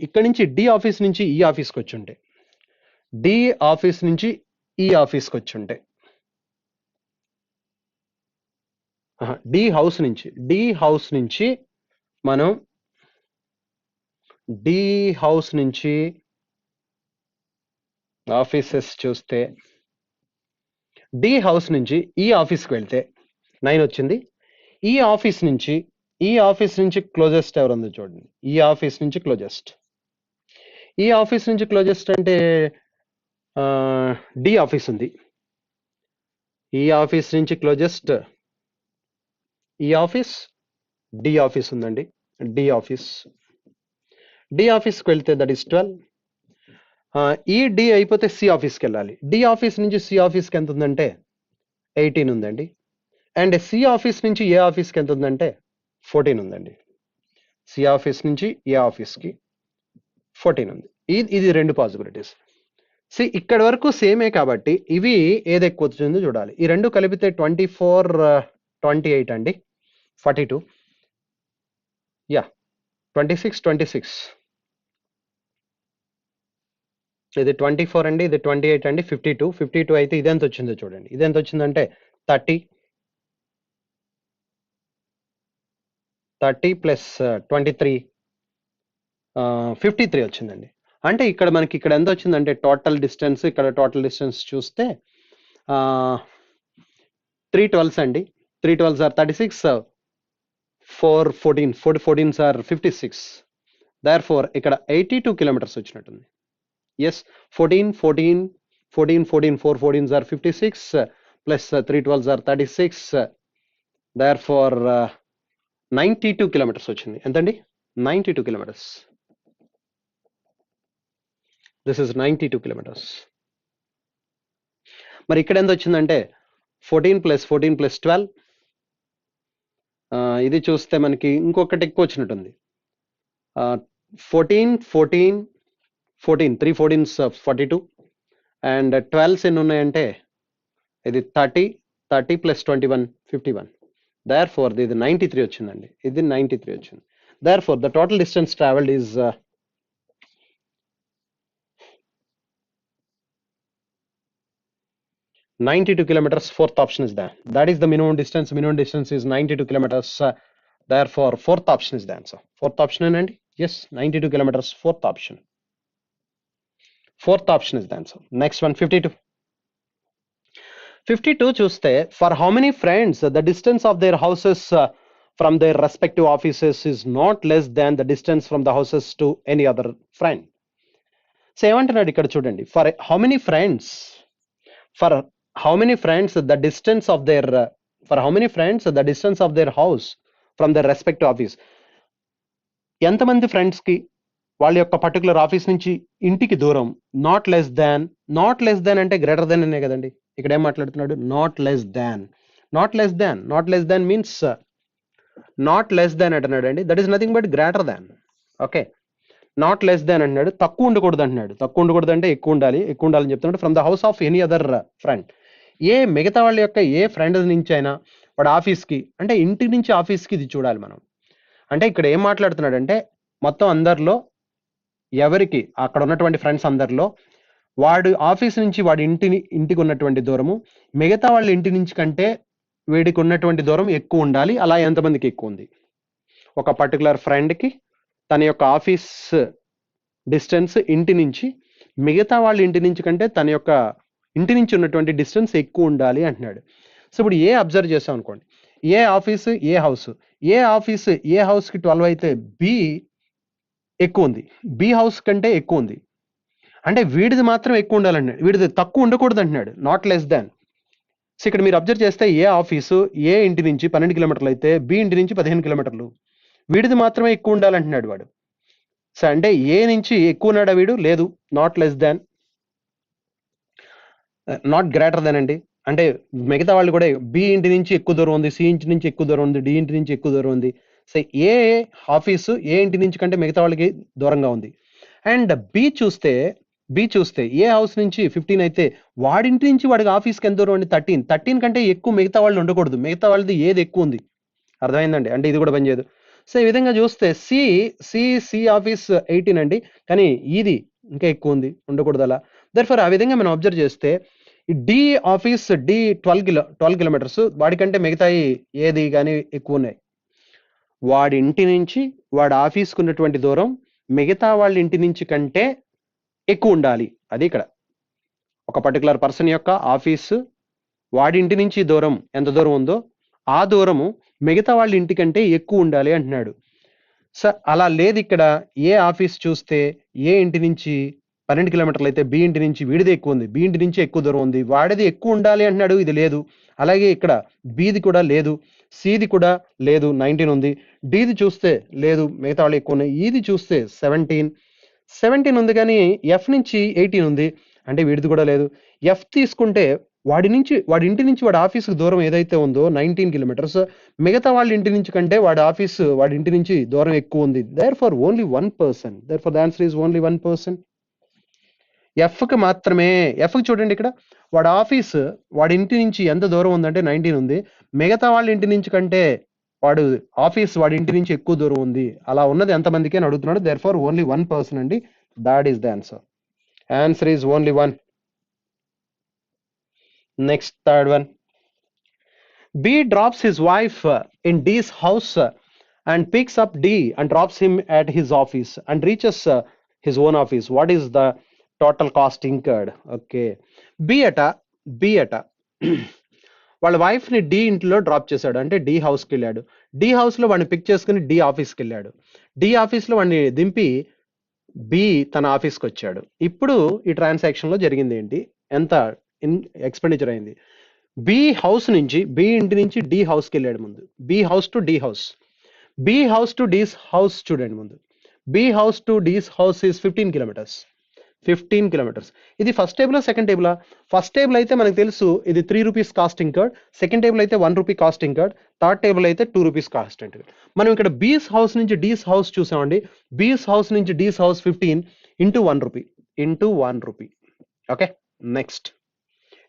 ఇక్కడ నుంచి డి ఆఫీస్ నుంచి ఈ ఆఫీస్కి వచ్చి ఉంటే, డి ఆఫీస్ నుంచి ఈ ఆఫీస్కి వచ్చి ఉంటే, డి హౌస్ నుంచి మనం డి హౌస్ నుంచి ఆఫీసెస్ చూస్తే డి హౌస్ నుంచి ఈ ఆఫీస్కి వెళ్తే 9 వచ్చింది. ఈ ఆఫీస్ నుంచి క్లోజెస్ట్ ఎవరు ఉందో చూడండి. ఈ ఆఫీస్ నుంచి క్లోజెస్ట్ అంటే డి ఆఫీస్ ఉంది. ఈ ఆఫీస్ నుంచి క్లోజెస్ట్ ఈ ఆఫీస్, డి ఆఫీస్ ఉందండి. డి ఆఫీస్కి వెళ్తే దట్ ఈస్ 12. ఈ డి అయిపోతే సి ఆఫీస్కి వెళ్ళాలి. డి ఆఫీస్ నుంచి సి ఆఫీస్కి ఎంత ఉందంటే 18 ఉందండి. అండ్ సి ఆఫీస్ నుంచి ఏ ఆఫీస్కి ఎంత ఉందంటే 14 ఉందండి. సి ఆఫీస్ నుంచి ఏ ఆఫీస్కి 14 ఉంది. ఇది రెండు పాసిబిలిటీస్. సి ఇక్కడి వరకు సేమే కాబట్టి ఇవి ఏది ఎక్కువ వచ్చిందో చూడాలి. ఈ రెండు కలిపితే 24, 28 అండి. 42, 26. ఇది 24 అండి, ఇది 28 అండి. 52 అయితే ఇదెంత వచ్చిందో చూడండి. ఇదెంత వచ్చిందంటే 30 ప్లస్ 23, 53 వచ్చిందండి. అంటే ఇక్కడ మనకి ఇక్కడ ఎంత వచ్చిందంటే టోటల్ డిస్టెన్స్ చూస్తే 3 12s అండి. 3 12s are 36, 4 14s are 56. Therefore ఇక్కడ 82 కిలోమీటర్స్ వచ్చినట్టుంది. Yes, 14 4 14s are 56 plus 3 12s are 36. Therefore 92 kilometres వచ్చింది. ఎంతండి? 92 కిలోమీటర్స్. This is 92 kilometres. మరి ఇక్కడ ఎంత వచ్చిందంటే 14 ప్లస్ 14 ప్లస్ 12. ఇది చూస్తే మనకి ఇంకొకటి ఎక్కువ వచ్చినట్టుంది. 14 14 14 3 14s 42 అండ్ 12s ఎన్ని ఉన్నాయంటే ఇది 30 30 ప్లస్ 21 51. Therefore ఇది 93 వచ్చిందండి. ఇది 93 వచ్చింది. Therefore the total distance traveled is 92 kilometers. Fourth option is there. That is the minimum distance. Minimum distance is 92 kilometers. Therefore fourth option is the answer. Fourth option and yes, 92 kilometers. Fourth option. Fourth option is the answer. Next one, 52. 52 చూస్తే for how many friends the distance of their houses from their respective offices is not less than the distance from the houses to any other friend. So ఏమంటున్నాడు ఇక్కడ చూడండి, for how many friends the distance of their the distance of their house from their respective office. ఎంతమంది friends కి వాళ్ళ యొక్క particular office నుంచి ఇంటికి దూరం నాట్ లెస్ దాన్ అంటే గ్రేటర్ దాన్ అనే కదండి. ఇక్కడ ఏం మాట్లాడుతున్నాడు, not less than means not less than అంటున్నాడు అండి. That is nothing but greater than. Okay, not less than అంటున్నాడు, తక్కువ ఉండకూడదు అంటున్నాడు. తక్కువ ఉండకూడదు అంటే ఎక్కువ ఉండాలని చెప్తున్నాడు. From the house of any other friend, మిగతా వాళ్ళ యొక్క ఏ ఫ్రెండ్ నుంచి అయినా వాడు ఆఫీస్కి, అంటే ఇంటి నుంచి ఆఫీస్కి ఇది చూడాలి మనం. అంటే ఇక్కడ ఏం మాట్లాడుతున్నాడు అంటే మొత్తం అందరిలో ఎవరికి అక్కడ ఉన్నటువంటి ఫ్రెండ్స్ అందరిలో వాడు ఆఫీస్ నుంచి వాడి ఇంటికి ఉన్నటువంటి దూరము మిగతా వాళ్ళ ఇంటి నుంచి కంటే వీడికి ఉన్నటువంటి దూరం ఎక్కువ ఉండాలి. అలా ఎంతమందికి ఎక్కువ ఉంది? ఒక పర్టికులర్ ఫ్రెండ్కి తన యొక్క ఆఫీస్ డిస్టెన్స్ ఇంటి నుంచి మిగతా వాళ్ళ ఇంటి నుంచి కంటే తన యొక్క ఇంటి నుంచి ఉన్నటువంటి డిస్టెన్స్ ఎక్కువ ఉండాలి అంటున్నాడు. సో ఇప్పుడు అబ్జర్వ్ చేసాం అనుకోండి, ఆఫీస్ ఏ హౌస్కి 12 అయితే బి ఎక్కువ ఉంది, బి హౌస్ కంటే ఎక్కువ ఉంది. అంటే వీడిది మాత్రం ఎక్కువ ఉండాలన్నాడు, వీడిది తక్కువ ఉండకూడదు అంటున్నాడు, నాట్ లెస్ దాన్. సో ఇక్కడ మీరు అబ్జర్వ్ చేస్తే ఆఫీసు ఇంటి నుంచి 12 కిలోమీటర్లు అయితే బి ఇంటి నుంచి 15 కిలోమీటర్లు, వీడిది మాత్రమే ఎక్కువ ఉండాలంటున్నాడు వాడు. సో అంటే నుంచి ఎక్కువ ఉన్నాడా వీడు? లేదు, not less than, not greater than అండి. అంటే మిగతా వాళ్ళు కూడా బి ఇంటి నుంచి ఎక్కువ దూరం ఉంది, సి ఇంటి నుంచి ఎక్కువ దూరం ఉంది, డి ఇంటి నుంచి ఎక్కువ దూరం ఉంది. సో ఆఫీసు ఇంటి నుంచి కంటే మిగతా వాళ్ళకి దూరంగా ఉంది. అండ్ బి చూస్తే హౌస్ నుంచి 15 అయితే వాడింటి నుంచి వాడికి ఆఫీస్కి ఎంత దూరం అండి? 13 కంటే ఎక్కువ మిగతా వాళ్ళు ఉండకూడదు. మిగతా వాళ్ళది ఏది ఎక్కువ ఉంది, అర్థమైందండి? అంటే ఇది కూడా పనిచేయదు. సో ఈ విధంగా చూస్తే సి ఆఫీస్ 18 అండి, కానీ ఇది ఇంకా ఎక్కువ ఉంది, ఉండకూడదు అలా. దర్ఫర్ ఆ విధంగా మనం అబ్జర్వ్ చేస్తే డి ఆఫీస్ 12 కిలోమీటర్స్, వాడికంటే మిగతా ఏది కానీ ఎక్కువ ఉన్నాయి. వాడి ఇంటి నుంచి వాడి ఆఫీస్కి ఉన్నటువంటి దూరం మిగతా వాళ్ళ ఇంటి నుంచి కంటే ఎక్కువ ఉండాలి. అది ఇక్కడ ఒక పర్టికులర్ పర్సన్ యొక్క ఆఫీసు వాడి ఇంటి నుంచి దూరం ఎంత దూరం ఉందో ఆ దూరము మిగతా వాళ్ళ ఇంటి కంటే ఎక్కువ ఉండాలి అంటున్నాడు. సో అలా లేదు. ఇక్కడ ఆఫీస్ చూస్తే ఇంటి నుంచి 12 కిలోమీటర్లు అయితే బి ఇంటి నుంచి వీడిది ఎక్కువ ఉంది, బి ఇంటి నుంచి ఎక్కువ దూరం ఉంది, వాడిది ఎక్కువ ఉండాలి అంటున్నాడు, ఇది లేదు. అలాగే ఇక్కడ బిది కూడా లేదు, సిది కూడా లేదు, 19 ఉంది. డిది చూస్తే లేదు, మిగతా వాళ్ళు ఎక్కువ ఉన్నాయి. ఇది చూస్తే 17 ఉంది, కానీ ఎఫ్ నుంచి 18 ఉంది, అంటే వీడిది కూడా లేదు. ఎఫ్ తీసుకుంటే వాడి ఇంటి నుంచి వాడి ఆఫీస్కి దూరం ఏదైతే ఉందో 19 కిలోమీటర్స్, మిగతా వాళ్ళ ఇంటి నుంచి కంటే వాడి ఇంటి నుంచి దూరం ఎక్కువ ఉంది. Therefore only 1%. Therefore the answer is only 1%. ఎఫ్కి మాత్రమే. ఎఫ్కి చూడండి, ఇక్కడ వాడి ఆఫీస్ వాడి ఇంటి నుంచి ఎంత దూరం ఉందంటే 19 ఉంది, మిగతా వాళ్ళ ఇంటి నుంచి కంటే వాడి ఇంటి నుంచి ఎక్కువ దూరం ఉంది. అలా ఉన్నది ఎంతమందికి అని అడుగుతున్నాడు. దేర్ఫోర్ ఓన్లీ 1% అండి. That is the answer. Answer is only 1. Next third one. B drops his wife in D's house and picks up D and drops him at his office and reaches his own office. What is the total cost incurred? Okay. B అట వాళ్ళ wife ని D ఇంట్లో drop చేశాడు, అంటే D హౌస్కి వెళ్ళాడు. D house లో వాడిని పిక్ చేసుకుని డి ఆఫీస్కి వెళ్ళాడు. డి ఆఫీస్ లో వాడిని దింపి బి తన ఆఫీస్కి వచ్చాడు. ఇప్పుడు ఈ ట్రాన్సాక్షన్ లో జరిగింది ఏంటి, ఎంత ఎక్స్పెండిచర్ అయింది? బి హౌస్ నుంచి బి ఇంటి నుంచి డి హౌస్కి వెళ్ళాడు. ముందు B house to D house, B house to D's house చూడండి. ముందు B house to D's house is 15 kilometres. 15 kilometers. ఇది first table second table. First table అయితే మనకు తెలుసు ఇది 3 rupees cost incurred, second table అయితే 1 rupee cost incurred, third table అయితే 2 rupees cost incurred. మనం ఇక్కడ బీస్ హౌస్ నుంచి డీస్ హౌస్ చూసామండి. బీస్ హౌస్ నుంచి D's house 15 into 1 rupee into 1 rupee. Okay, next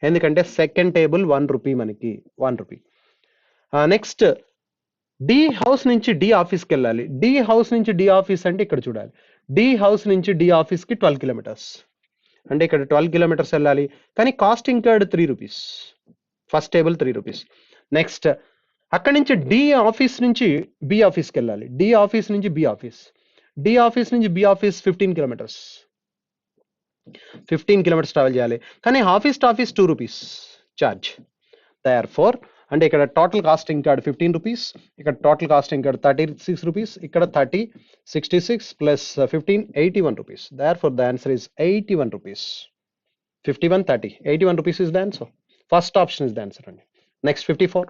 ఎందుకంటే సెకండ్ టేబుల్ 1 రూపీ మనకి 1 రూపీ. నెక్స్ట్ డి హౌస్ నుంచి డి ఆఫీస్కి వెళ్ళాలి. డి హౌస్ నుంచి డి ఆఫీస్ అంటే ఇక్కడ చూడాలి. డి హౌస్ నుంచి డి ఆఫీస్కి 12 కిలోమీటర్స్ అంటే ఇక్కడ 12 కిలోమీటర్స్ వెళ్ళాలి. కానీ cost incurred 3 rupees, first table 3 rupees. Next అక్కడి నుంచి డి ఆఫీస్ నుంచి బి ఆఫీస్కి వెళ్ళాలి. డి ఆఫీస్ నుంచి బి ఆఫీస్, డి ఆఫీస్ నుంచి B office 15 kilometres, 15 kilometres travel చేయాలి. కానీ office to office 2 rupees charge. Therefore అంటే ఇక్కడ టోటల్ కాస్ట్ ఇంకర్డ్ 15 రూపీస్, ఇక్కడ టోటల్ కాస్ట్ ఇంకర్డ్ 36 రూపీస్, ఇక్కడ 30 66 plus 15 81 rupees. Therefore the answer is 81 rupees. 51 30 81 rupees is the answer. First option is the answer. Next 54.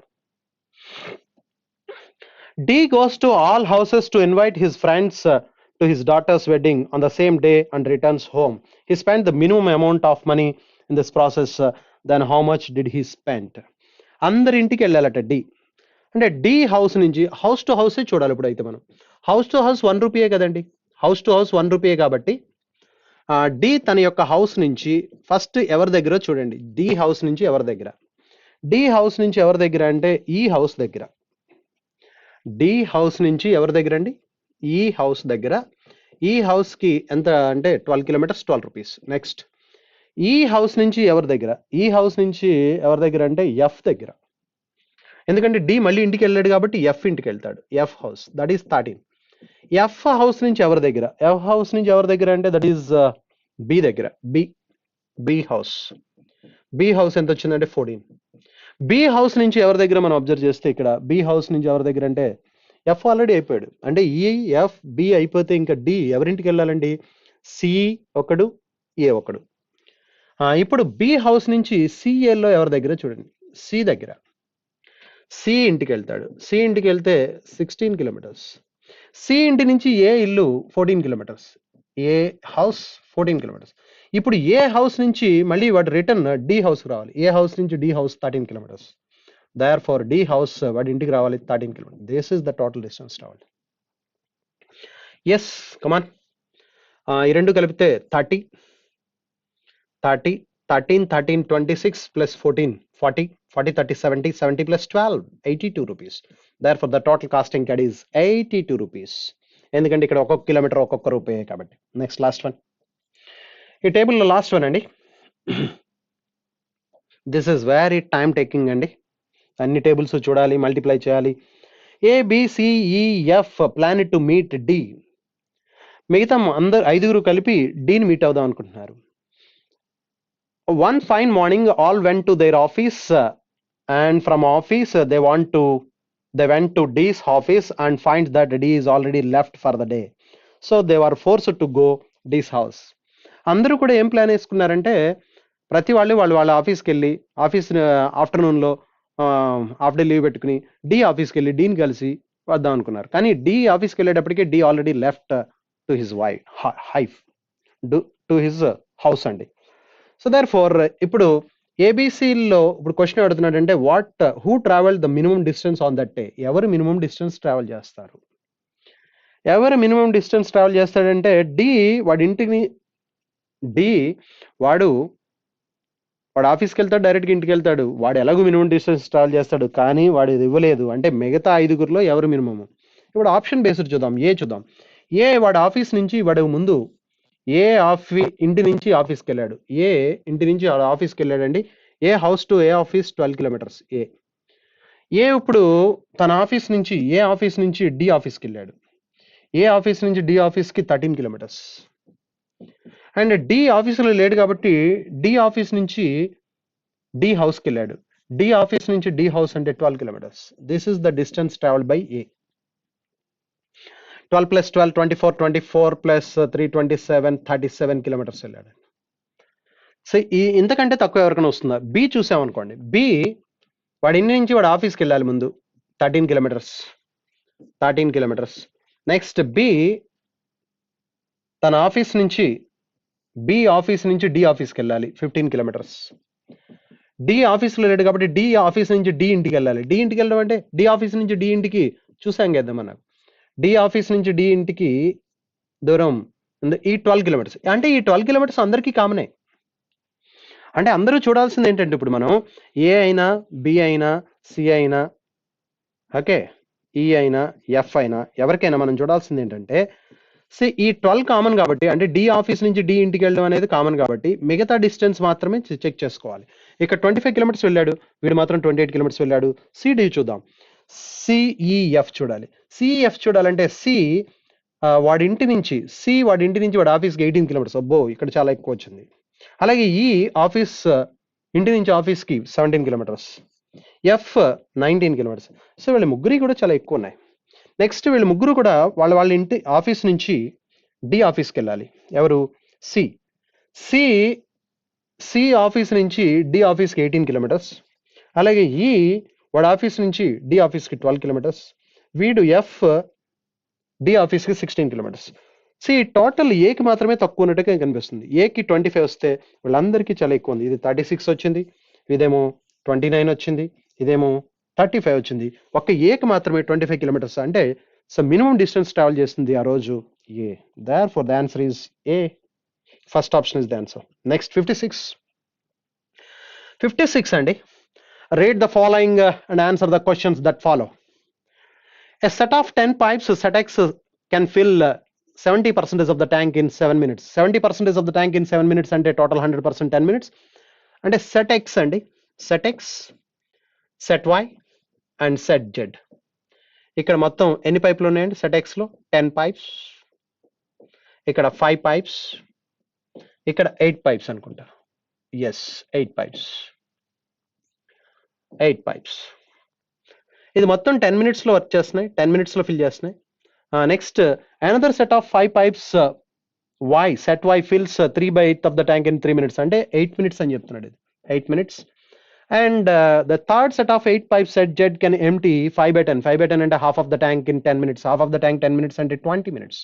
D goes to all houses to invite his friends to his daughter's wedding on the same day and returns home. He spent the minimum amount of money in this process. Then how much did he spend? అందరి ఇంటికి వెళ్ళాలట D. అంటే D house నుంచి house to హౌసే చూడాలి. ఇప్పుడు అయితే మనం house to house 1 రూపీయే కదండి, house to house 1 రూపీయే కాబట్టి డి తన యొక్క హౌస్ నుంచి ఫస్ట్ ఎవరి దగ్గర చూడండి. డి హౌస్ నుంచి ఎవరి దగ్గర, డి హౌస్ నుంచి ఎవరి దగ్గర అంటే ఈ హౌస్ దగ్గర. డి హౌస్ నుంచి ఎవరి దగ్గర అండి, ఈ హౌస్ దగ్గర. ఈ హౌస్కి ఎంత అంటే 12 కిలోమీటర్స్ 12 రూపీస్. నెక్స్ట్ ఈ హౌస్ నుంచి ఎవరి దగ్గర, ఈ హౌస్ నుంచి ఎవరి దగ్గర అంటే ఎఫ్ దగ్గర. ఎందుకంటే డి మళ్ళీ ఇంటికి వెళ్ళాడు కాబట్టి ఎఫ్ ఇంటికి వెళ్తాడు. F house that is 13. F house నుంచి ఎవరి దగ్గర, ఎఫ్ హౌస్ నుంచి ఎవరి దగ్గర అంటే దట్ ఈస్ బి దగ్గర. బి హౌస్, బి హౌస్ ఎంత వచ్చిందంటే 14. బి హౌస్ నుంచి ఎవరి దగ్గర మనం అబ్జర్వ్ చేస్తే ఇక్కడ బి హౌస్ నుంచి ఎవరి దగ్గర అంటే ఎఫ్ ఆల్రెడీ అయిపోయాడు. అంటే ఈ ఎఫ్ బి అయిపోతే ఇంకా డి ఎవరింటికి వెళ్ళాలండి, సి ఒకడు ఏ ఒకడు. ఇప్పుడు బి హౌస్ నుంచి సిఏలో ఎవరి దగ్గర చూడండి, సి దగ్గర. సి ఇంటికి వెళ్తాడు. సి ఇంటికి వెళ్తే 16 కిలోమీటర్స్. సి ఇంటి నుంచి ఏ ఇల్లు 14 కిలోమీటర్స్, ఏ హౌస్ 14 కిలోమీటర్స్. ఇప్పుడు ఏ హౌస్ నుంచి మళ్ళీ వాడు రిటర్న్ డి హౌస్ రావాలి. ఏ హౌస్ నుంచి D house 13 kilometres. Therefore D house వాడి ఇంటికి రావాలి 13 kilometres. This is the total distance travelled. Yes come on, ఈ రెండు కలిపితే 30 13 13 26 plus 14 40 40 30 70 70 plus 12 82 rupees. Therefore the total cost incurred is 82 rupees. ఎందుకంటే ఇక్కడ ఒక్కొక్క కిలోమీటర్ ఒక్కొక్క రూపాయి కాబట్టి. నెక్స్ట్ లాస్ట్ వన్, ఈ టేబుల్లో లాస్ట్ వన్ అండి. This is very time taking అండి. అన్ని టేబుల్స్ చూడాలి, మల్టిప్లై చేయాలి. ఏబిసిఈఎఫ్ ప్లాన్ టు మీట్ డి. మిగతా అందరు 5గురు కలిపి డిని మీట్ అవుదాం అనుకుంటున్నారు. One fine morning all went to their office and from office they went to D's office and find that D is already left for the day. So they were forced to go D's house. అందరూ కూడా ఏం plan వేసుకున్నారంటే ప్రతి వాళ్ళు వాళ్ళ ఆఫీస్కి వెళ్ళి office ఆఫ్టర్నూన్లో half day leave పెట్టుకుని డి ఆఫీస్కి వెళ్ళి డీని కలిసి వద్దాం అనుకున్నారు. కానీ డి ఆఫీస్కి వెళ్ళేటప్పటికే D already left to his wife to his house అండి. సో దెర్ఫోర్ ఇప్పుడు ఏబిసిలో ఇప్పుడు క్వశ్చన్ అడుగుతున్నాడు అంటే who travel the minimum distance on that day. ఎవరు మినిమం డిస్టెన్స్ ట్రావెల్ చేస్తారు, ఎవరు మినిమం డిస్టెన్స్ ట్రావెల్ చేస్తాడంటే డి వాడి ఇంటిని వాడు ఆఫీస్కి వెళ్తాడు, డైరెక్ట్గా ఇంటికి వెళ్తాడు. వాడు ఎలాగో మినిమం డిస్టెన్స్ ట్రావెల్ చేస్తాడు, కానీ వాడు ఇది ఇవ్వలేదు అంటే మిగతా 5గురిలో ఎవరు మినిమము. ఇప్పుడు ఆప్షన్ బేస్డ్ చూద్దాం. చూద్దాం. వాడు ఆఫీస్ నుంచి వాడు ముందు ఇంటి నుంచి ఆఫీస్కి వెళ్ళాడు. ఇంటి నుంచి ఆఫీస్కి వెళ్ళాడండి. House to office 12 kilometers. ఇప్పుడు తన ఆఫీస్ నుంచి డి ఆఫీస్కి వెళ్ళాడు. ఆఫీస్ నుంచి డి ఆఫీస్కి 13 కిలోమీటర్స్. అండ్ డి ఆఫీసులో లేడు కాబట్టి డి ఆఫీస్ నుంచి డి హౌస్కి వెళ్ళాడు. డి ఆఫీస్ నుంచి డి హౌస్ అంటే 12 kilometres. This is the distance travelled by 12 plus 12 24 24 plus 3 27 37 kilometres వెళ్ళాడు. సో ఇంతకంటే తక్కువ ఎవరికైనా వస్తుందా? బి చూసామనుకోండి. బి వాడి ఇంటి నుంచి వాడు ఆఫీస్కి వెళ్ళాలి ముందు 13 కిలోమీటర్స్. నెక్స్ట్ బి తన ఆఫీస్ నుంచి బి ఆఫీస్ నుంచి డి ఆఫీస్కి వెళ్ళాలి 15 కిలోమీటర్స్. డి ఆఫీస్లో లేడు కాబట్టి డి ఆఫీస్ నుంచి డి ఇంటికి వెళ్ళాలి. డి ఇంటికి వెళ్ళడం అంటే డి ఆఫీస్ నుంచి డి ఇంటికి చూసాం కదా మనం. డి ఆఫీస్ నుంచి డి ఇంటికి దూరం ఈ 12 కిలోమీటర్స్. అంటే ఈ 12 కిలోమీటర్స్ అందరికీ కామనే. అంటే అందరూ చూడాల్సింది ఏంటంటే ఇప్పుడు మనం ఏ అయినా బి అయినా సి అయినా ఓకే ఈ అయినా ఎఫ్ అయినా ఎవరికైనా మనం చూడాల్సింది ఏంటంటే ఈ 12 కామన్ కాబట్టి, అంటే డి ఆఫీస్ నుంచి డి ఇంటికి వెళ్ళడం అనేది కామన్ కాబట్టి మిగతా డిస్టెన్స్ మాత్రమే చెక్ చేసుకోవాలి. ఇక్కడ 25 కిలోమీటర్స్ వెళ్ళాడు, వీడు మాత్రం 28 కిలోమీటర్స్ వెళ్ళాడు. సిడి చూద్దాం. సిఈఎఫ్ చూడాలి. సిఈఎఫ్ చూడాలంటే వాడి ఇంటి నుంచి వాడి ఆఫీస్కి 18 కిలోమీటర్స్. అబ్బో ఇక్కడ చాలా ఎక్కువ వచ్చింది. అలాగే ఈ ఆఫీస్ ఇంటి నుంచి ఆఫీస్కి 17 కిలోమీటర్స్. F 19 kilometres. సో వీళ్ళ ముగ్గురి కూడా చాలా ఎక్కువ ఉన్నాయి. నెక్స్ట్ వీళ్ళు ముగ్గురు కూడా వాళ్ళ ఇంటి ఆఫీస్ నుంచి డి ఆఫీస్కి వెళ్ళాలి. ఎవరు? సి ఆఫీస్ నుంచి డి ఆఫీస్కి 18 కిలోమీటర్స్. అలాగే వాడి ఆఫీస్ నుంచి డి ఆఫీస్కి 12 కిలోమీటర్స్. వీడు ఎఫ్ డి ఆఫీస్కి 16 కిలోమీటర్స్. టోటల్ ఏకి మాత్రమే తక్కువ ఉన్నట్టుగా కనిపిస్తుంది. ఏకి 25 వస్తే వీళ్ళందరికీ చాలా ఎక్కువ ఉంది. ఇది 36 వచ్చింది, ఇదేమో 29 వచ్చింది, ఇదేమో 35 వచ్చింది. ఒక్క ఏకి మాత్రమే 25 కిలోమీటర్స్. అంటే మినిమం డిస్టెన్స్ ట్రావెల్ చేస్తుంది ఆ రోజు A. Therefore the answer is A. First option is the answer. Next 56 అండి. Read the following and answer the questions that follow. A set of 10 pipes, set X can fill 70% of the tank in 7 minutes. 70% of the tank in 7 minutes అంటే total 100% 10 minutes. అంటే set X అండి. set X, set Y and set Z. ఇక్కడ మొత్తం ఎన్ని పైపులు ఉన్నాయండి set X లో? 10 pipes. ఇక్కడ 5 pipes. ఇక్కడ 8 pipes అనుకుంటా. Yes, 8 pipes. 8 pipes. ఇది మొత్తం 10 minutes లో వర్క్ చేస్తున్నాయి, 10 minutes లో ఫిల్ చేస్తున్నాయి. Next another set of 5 pipes Y, set Y fills 3/8 of the tank in 3 minutes. అంటే 8 minutes అని చెప్తున్నాడు. ఇది 8 minutes. And the third set of 8 pipes set Z can empty 5/10. 5/10 అంటే half of the tank in 10 minutes. half of the tank 10 minutes అంటే 20 minutes.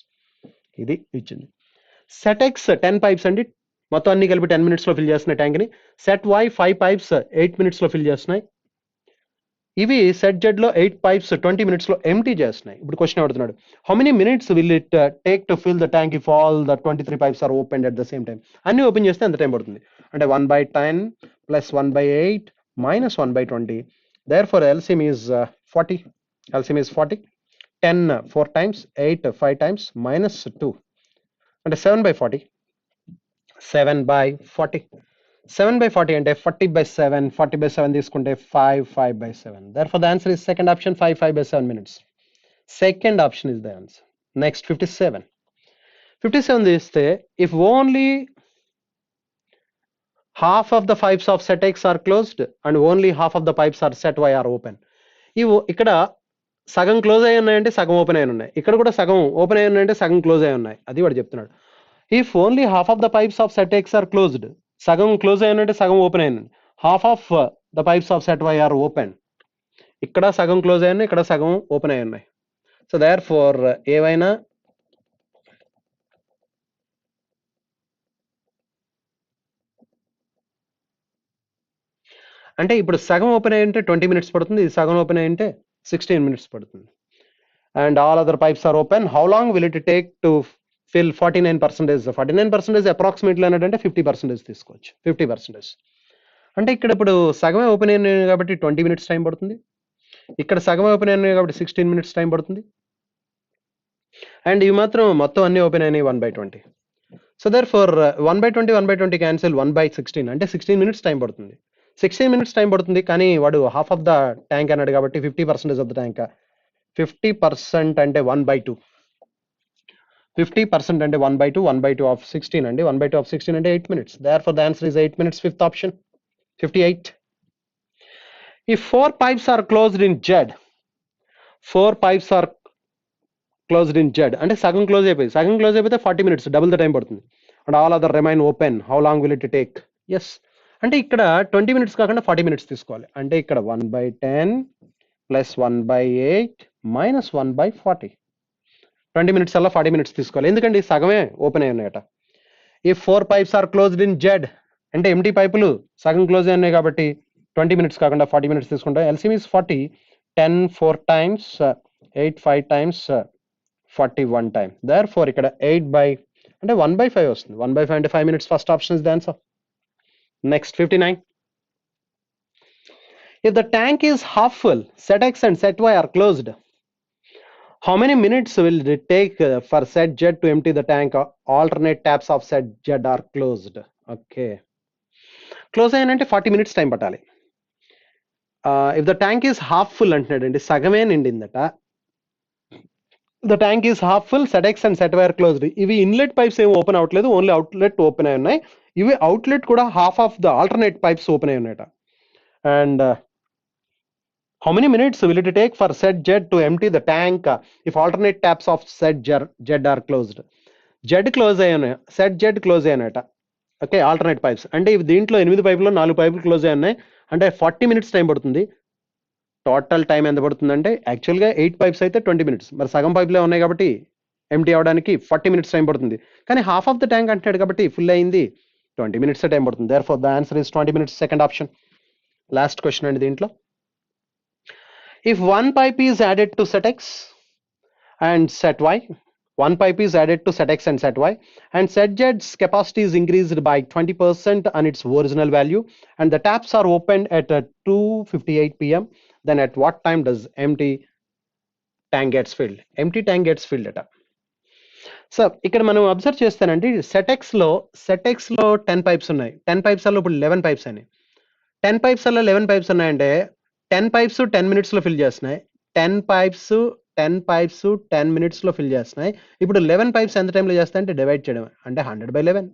ఇది ఇచ్చింది. Set X 10 pipes అండి, మొత్తం అన్ని కలిపి 10 minutes లో ఫిల్ చేస్తున్నాయి ట్యాంక్ ని. సెట్ Y 5 pipes 8 minutes లో ఫిల్ చేస్తున్నాయి. ఇవి సెట్ జెడ్ లో 8 pipes 20 minutes లో ఎంటీ చేస్తున్నాయి. ఇప్పుడు క్వశ్చన్ అడుగుతున్నాడు, how many minutes will it take to fill the tank if all the 23 pipes are open at the same time? అన్ని open చేస్తే ఎంత టైం పడుతుంది అంటే 1/10 plus 1/8 minus 1/20. therefore LCM is 40. LCM is 40. 10 4 times, 8 5 times, minus 2 అంటే 7/40. 7/40. 7/40 అంటే 40/7. 40/7 తీసుకుంటే 5/7. Therefore the answer is second option, 5/7 minutes. Second option is the answer. Next 57. 57 తీస్తే if only half of the pipes of set X are closed and only half of the pipes are set Y are open. ఇక్కడ సగం close అయి ఉన్నాయంటే సగం open అయి ఉన్నాయి, ఇక్కడ కూడా సగం ఓపెన్ అయి ఉన్నాయంటే సగం క్లోజ్ అయి ఉన్నాయి. అది వాడు చెప్తున్నాడు. If only half of the pipes of set X are closed, సగం క్లోజ్ అయినంటే సగం ఓపెన్ అయింది. Half of the pipes of set Y are open. ఇక్కడ సగం క్లోజ్ అయి ఉన్నాయి, ఇక్కడ సగం ఓపెన్ అయి ఉన్నాయి. సో దేర్ ఫోర్ ఏవైనా అంటే ఇప్పుడు సగం ఓపెన్ అయ్యి ఉంటే 20 minutes పడుతుంది, ఇది సగం ఓపెన్ అయ్యి ఉంటే 16 minutes పడుతుంది. And all other pipes are open. How long will it take to fill 49%? 49% approximately అంటే 50% తీసుకోవచ్చు. 50%. అంటే ఇక్కడ ఇప్పుడు సగమే ఓపెన్ అయినాయి కాబట్టి 20 minutes టైం పడుతుంది, ఇక్కడ సగమే ఓపెన్ అయినాయి కాబట్టి 16 minutes టైం పడుతుంది. అండ్ ఇవి మాత్రం మొత్తం అన్ని ఓపెన్ అయినాయి 1/20. సో దేర్ ఫోర్ 1/20 క్యాన్సిల్, 1/16 అంటే 16 minutes టైం పడుతుంది. 16 minutes టైం పడుతుంది, కానీ వాడు హాఫ్ ఆఫ్ ద ట్యాంక్ అన్నాడు కాబట్టి 50% ఆఫ్ ద ట్యాంక్. 50% అంటే 1/2. 50% అంటే 1/2. 1/2 of 16 అండి. 1/2 of 16 అంటే 8 minutes. Therefore the answer is 8 minutes. Fifth option. 58. If 4 pipes are closed in Z, 4 pipes are closed in Z అంటే సగం క్లోజ్ అయిపోయింది. సగం క్లోజ్ అయిపోతే 40 minutes, డబుల్ ద టైం పడుతుంది. And all other remain open. How long will it take? Yes, అంటే ఇక్కడ 20 minutes కాకుండా 40 minutes తీసుకోవాలి. అంటే ఇక్కడ 1/10 ప్లస్ 1/8 మైనస్ 1/40. 20 minutes అలా 40 minutes తీసుకోవాలి, ఎందుకంటే సగమే ఓపెన్ అయి ఉన్నాయట. If 4 pipes are closed in Z అంటే ఎంటీ పైపులు సగం క్లోజ్ అయినాయి కాబట్టి 20 minutes కాకుండా 40 minutes తీసుకుంటాం. LCM is 40, 10 4 times, 8 5 times, 41 time. Therefore ఇక్కడ 8 by అంటే 1/5 వస్తుంది. 1/5 అంటే 5 minutes. First option is the answer. Next 59. If the tank is half full, set X and set Y are closed. How many minutes will it take for set Z to empty the tank? Alternate taps of set Z are closed. Okay. Close అయ్యానంటే 40 minutes time పట్టాలి. If the tank is half full అంటున్నాడండి, సగమే నిండిందట. The tank is half full, set X and set Y are closed. ఇవి inlet pipes ఏమి open అవ్వట్లేదు, only outlet open అయి ఉన్నాయి. ఇవి outlet కూడా half of the alternate pipes open అయి ఉన్నాయట. And how many minutes will it take for set Z to empty the tank if alternate taps of set Z are closed? Z close అయ్యాయి, set Z close అయ్యానట. Okay, alternate pipes అంటే ఇవి దీంట్లో 8 పైపులో 4 పైపులు close అయ్యి ఉన్నాయి. అంటే 40 minutes time పడుతుంది. టోటల్ టైం ఎంత పడుతుంది అంటే యాక్చువల్గా 8 pipes అయితే 20 minutes. మరి సగం పైపులే ఉన్నాయి కాబట్టి ఎంటీ అవడానికి 40 minutes టైం పడుతుంది. కానీ హాఫ్ ఆఫ్ ద ట్యాంక్ అంటాడు కాబట్టి ఫుల్ అయింది 20 minutes టైం పడుతుంది. Therefore the answer is 20 minutes. Second option. Last question అండి దీంట్లో. If one pipe is added to set X and set Y, one pipe is added to set X and set Y, and set Z's capacity is increased by 20% on its original value, and the taps are opened at 2:58 p.m., then at what time does empty tank gets filled? Empty tank gets filled at. So ఇక్కడ మనం observe చేస్తానండి, set ఎక్స్లో 10 pipes ఉన్నాయి. 10 pipes అల్లో ఇప్పుడు 11 pipes అయినాయి. 10 pipes అల్లో 11 pipes ఉన్నాయంటే 10 pipes 10 minutes లో ఫిల్ చేస్తున్నాయి. 10 pipes 10 minutes లో ఫిల్ చేస్తున్నాయి. ఇప్పుడు 11 pipes ఎంత టైంలో చేస్తాయి అంటే డివైడ్ చేయడం అంటే 100/11.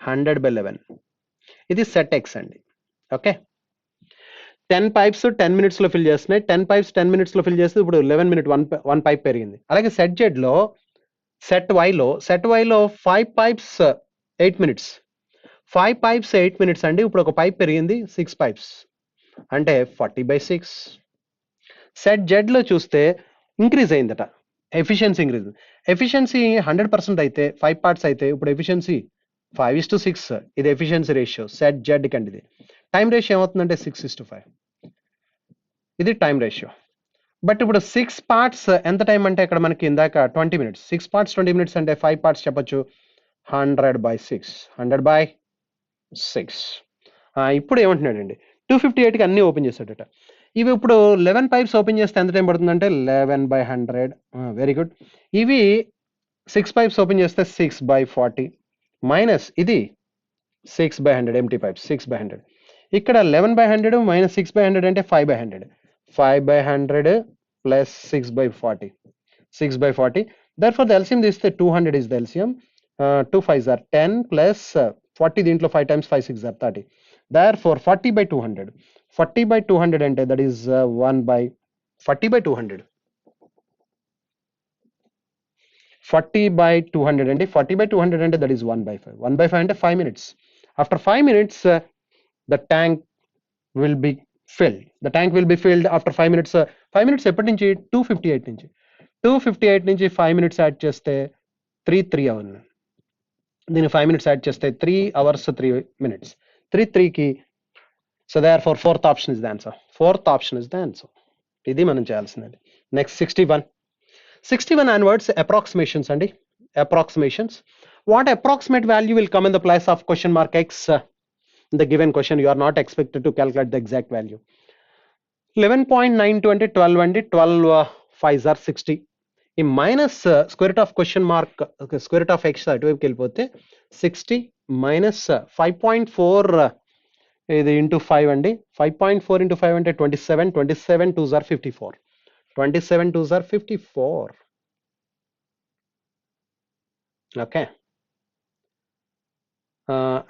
100/11 ఇది సెట్ ఎక్స్ అండి. ఓకే, 10 pipes 10 minutes లో ఫిల్ చేస్తున్నాయి. 10 pipes 10 minutes లో ఫిల్ చేస్తే ఇప్పుడు 11 minute 1 pipe పెరిగింది. అలాగే set జెడ్లో set వైలో 5 pipes 8 minutes. 5 pipes 8 minutes అండి. ఇప్పుడు ఒక పైప్ పెరిగింది 6 pipes అంటే 40/6. సెట్ జెడ్ లో చూస్తే ఇంక్రీజ్ అయిందట, ఎఫిషియన్సీ ఇంక్రీజ్. ఎఫిషియన్సీ 100% అయితే 5 parts అయితే ఇప్పుడు ఎఫిషియన్సీ 5:6. ఇది ఎఫిషియన్సీ రేషియో సెట్ జెడ్ కండి. ఇది టైం రేషియో ఏమవుతుందంటే 6:5. ఇది టైం రేషియో. బట్ ఇప్పుడు 6 parts ఎంత టైం అంటే ఇక్కడ మనకి ఇందాక 20 minutes. 6 parts 20 minutes అంటే 5 parts చెప్పొచ్చు 100/6. 100/6. ఇప్పుడు ఏమంటున్నాడండి 258కి అన్ని ఓపెన్ చేశాడట. ఇవి ఇప్పుడు 11 pipes ఓపెన్ చేస్తే ఎంత టైం పడుతుందంటే 11/100. Very good. ఇవి 6 pipes ఓపెన్ చేస్తే 6/40 మైనస్ ఇది 6/100 ఎంటీ పైప్స్ 6/100. ఇక్కడ 11/100 మైనస్ 6/100 అంటే 5/100. 5/100 ప్లస్ 6/40. 6/40. Therefore the LCM తీస్తే 200 is the LCM. 2 5s are 10 plus 40 దీంట్లో 5 times 5 6 are 30. Therefore 40/200. 40/200 అంటే that is 1/40/200. 40/200 అంటే 40/200 అంటే that is 1/5. 1/5 అంటే 5 minutes. After 5 minutes the tank will be filled. The tank will be filled after 5 minutes. 5 minutes ఎప్పటి నుంచి 258 నుంచి 258 నుంచి 5 minutes యాడ్ చేస్తే 3 అవర్స్. దీన్ని 5 minutes యాడ్ చేస్తే 3 hours 3 minutes. 3కి so therefore fourth option is the answer. Fourth option is the answer. ఇది మనం చేయాల్సిందండి. నెక్స్ట్ 61 onwards approximations అండి. Approximations. What approximate value will come in the place of question mark x? In the given question you are not expected to calculate the exact value. 11.92 అంటే 12 అండి. 12 5s are 60. ఈ minus square root of question mark square root of X అటువైపుకి వెళ్ళిపోతే 60 minus 5.4 ఇది into 5 అండి. 5.4 into 5 అంటే 27. 27 2s are 54. 27 2s are 54. Okay,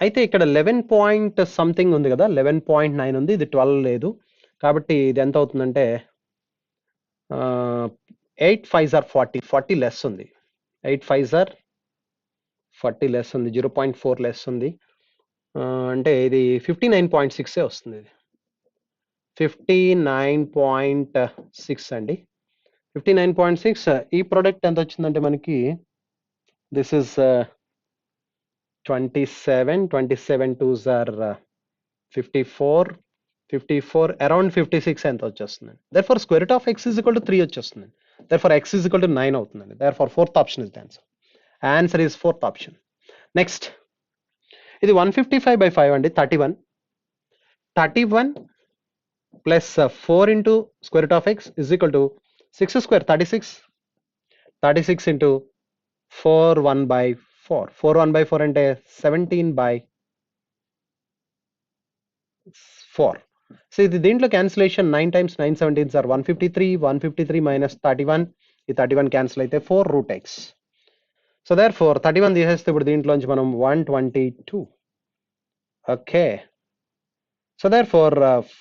అయితే ఇక్కడ 11 పాయింట్ సంథింగ్ ఉంది కదా, 11.9 ఉంది, ఇది 12 లేదు కాబట్టి ఇది ఎంత అవుతుందంటే 8 5s are 40. 40 లెస్ ఉంది. 8 5s are 40 లెస్ ఉంది, 0.4 లెస్ ఉంది. అంటే ఇది 59.6 వస్తుంది. ఇది 59.6 అండి. 59.6. ఈ ప్రోడక్ట్ ఎంత వచ్చిందంటే మనకి this is 27, 27 twos are 54, 54 around 56 ఎంత వచ్చేస్తుందండి. therefore square root of x is equal to 3 వచ్చేస్తుందండి. therefore x is equal to 9 అవుతుందండి. therefore fourth option is the answer. Answer is fourth option. Next, ఇది 155 by 5 అండి, 31. 31 plus 4 into square root of x is equal to 6 square 36. 36 into 4 1 by 4. 4 1 by 4 అంటే 17 by 4. So ఇది దీంట్లో cancellation 9 times 9 17s are 153. 153 minus 31. ఈ 31 cancel అయితే 4 root x. So therefore 31 తీసేస్తే ఇప్పుడు దీంట్లోంచి మనం 122. Okay. So therefore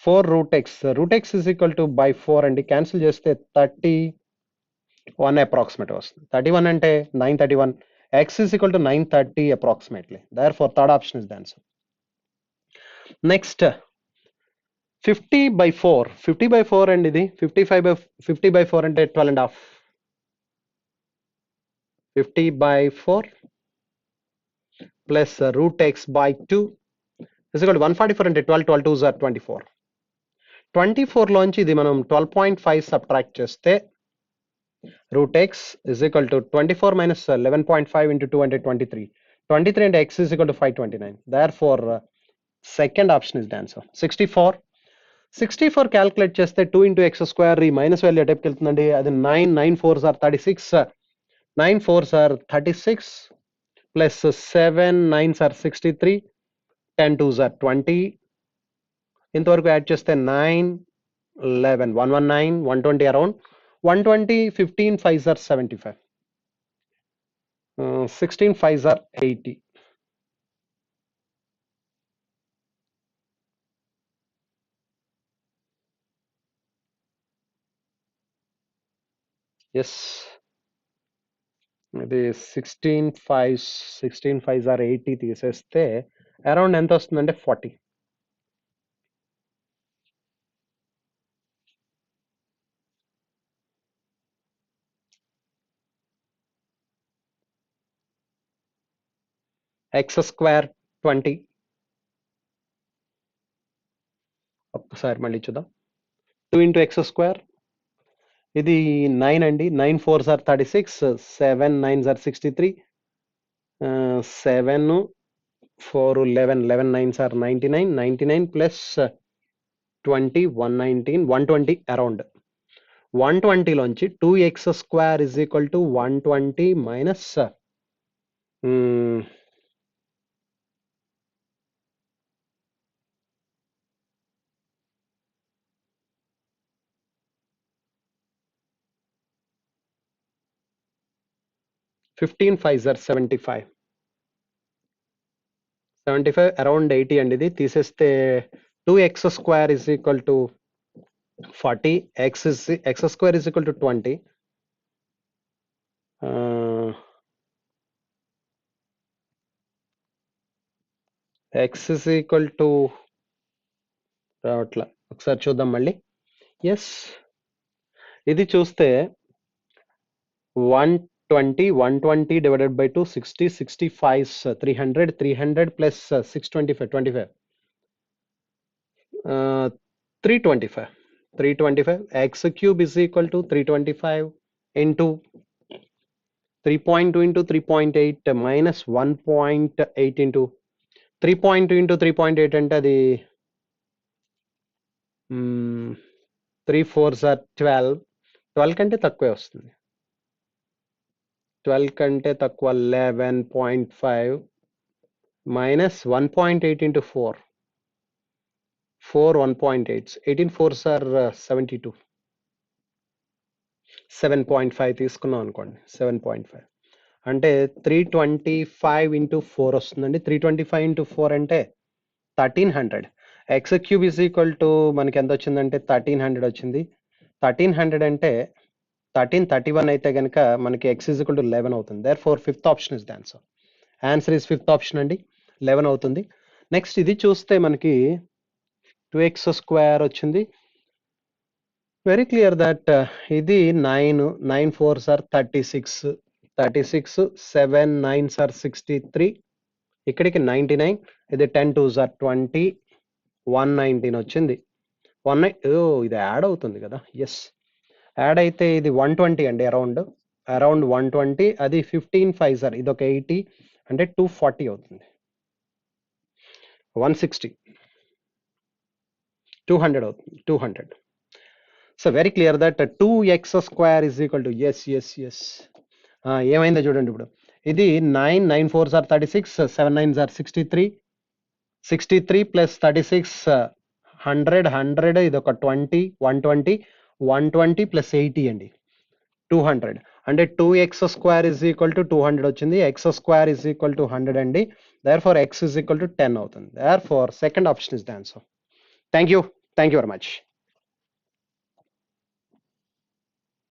4 root x. root x is equal to by 4 అండి. క్యాన్సిల్ చేస్తే 31 approximate వస్తుంది. 31 అంటే 931. x is equal to 930 approximately. Therefore third option is the answer. Next, 50 by 4. 50 by 4 అండి ఇది. 50 by 4 అంటే 12 and half. 50 by 4 plus root x by 2 is equal to 144 అంటే 12. 12 twos are 24. 24 లోంచి ఇది మనం 12.5 subtract చేస్తే root x is equal to 24 minus 11.5 into 2 అంటే 23. 23 అంటే x is equal to 529. Therefore second option is the answer. 64. 64 calculate చేస్తే 2 into x square ఈ minus value ఎటైపుకి వెళ్తుందండి. అది 9. 9 4s are 36. 9 4s are 36 plus 7 9s are 63. 10 2s are 20. ఇంతవరకు add చేస్తే 9 11 119 120 around 120. 15 5s are 75. 16 5s are 80. Yes, ఇది 16 5s are 80 తీసేస్తే around ఎంత వస్తుందంటే 40. x square 20. ఒక్కసారి మళ్ళీ చూద్దాం. 2 into x square ఇది 9 అండి. 9 4s are 36. 7 9s are 63. 7 4 11 11 9s are 99. 99 plus 20 119 120 around. 120 లోంచి 2x square is equal to 120 minus 15 5s are 75. 75 around 80 అండి. ఇది తీసేస్తే 2x square is equal to 40. x square is equal to 20. x is equal to రావట్లా, ఒకసారి చూద్దాం మళ్ళీ. Yes, ఇది చూస్తే 120 120 divided by 2 60 65 300 300 plus 625 25 325 325. x cube is equal to 325 into 3.2 into 3.8 minus 1.8 into 3.2 into 3.8 అంటే అది 3 4s are 12. 12 కంటే తక్కువే వస్తుంది. 12 కంటే తక్కువ 11.5 minus 1.8 into 4. 4 1.8. 18 4s are 72. 7.5 తీసుకున్నాం అనుకోండి. 7.5 అంటే 325 into 4 వస్తుందండి. 325 into 4 అంటే 1300. x cube is equal to మనకి ఎంత వచ్చిందంటే 1300 వచ్చింది. 1300 అంటే 1331 అయితే కనుక మనకి x is equal to 11 అవుతుంది. therefore fifth option is the answer. Answer is fifth option అండి, 11 అవుతుంది. నెక్స్ట్ ఇది చూస్తే మనకి 2x square వచ్చింది. వెరీ క్లియర్ దట్ ఇది 9 9 4s are 36. 36 7 9s are 63. ఇక్కడికి 99, ఇది 10 2s are 20, 119 వచ్చింది. ఇది యాడ్ అవుతుంది కదా, ఎస్ యాడ్ అయితే ఇది 120 అండి, అరౌండ్ 120, అది 15 5 సార్, ఇది ఒక 80 అంటే 240 అవుతుంది. 160, 200 అవుతుంది, 200. So very clear that 2x² is equal to yes. ఏమైందో చూడండి ఇప్పుడు, ఇది 9 9 4s are 36, 7 9s are 63, 63 plus 36 100 100, ఇది ఒక 20 120, 120 ప్లస్ 80 అండి, 200. అంటే 2x² is equal to 200 వచ్చింది, x² is equal to 100 అండి. therefore x is equal to 10 అవుతుంది. therefore second option is the answer. Thank you very much.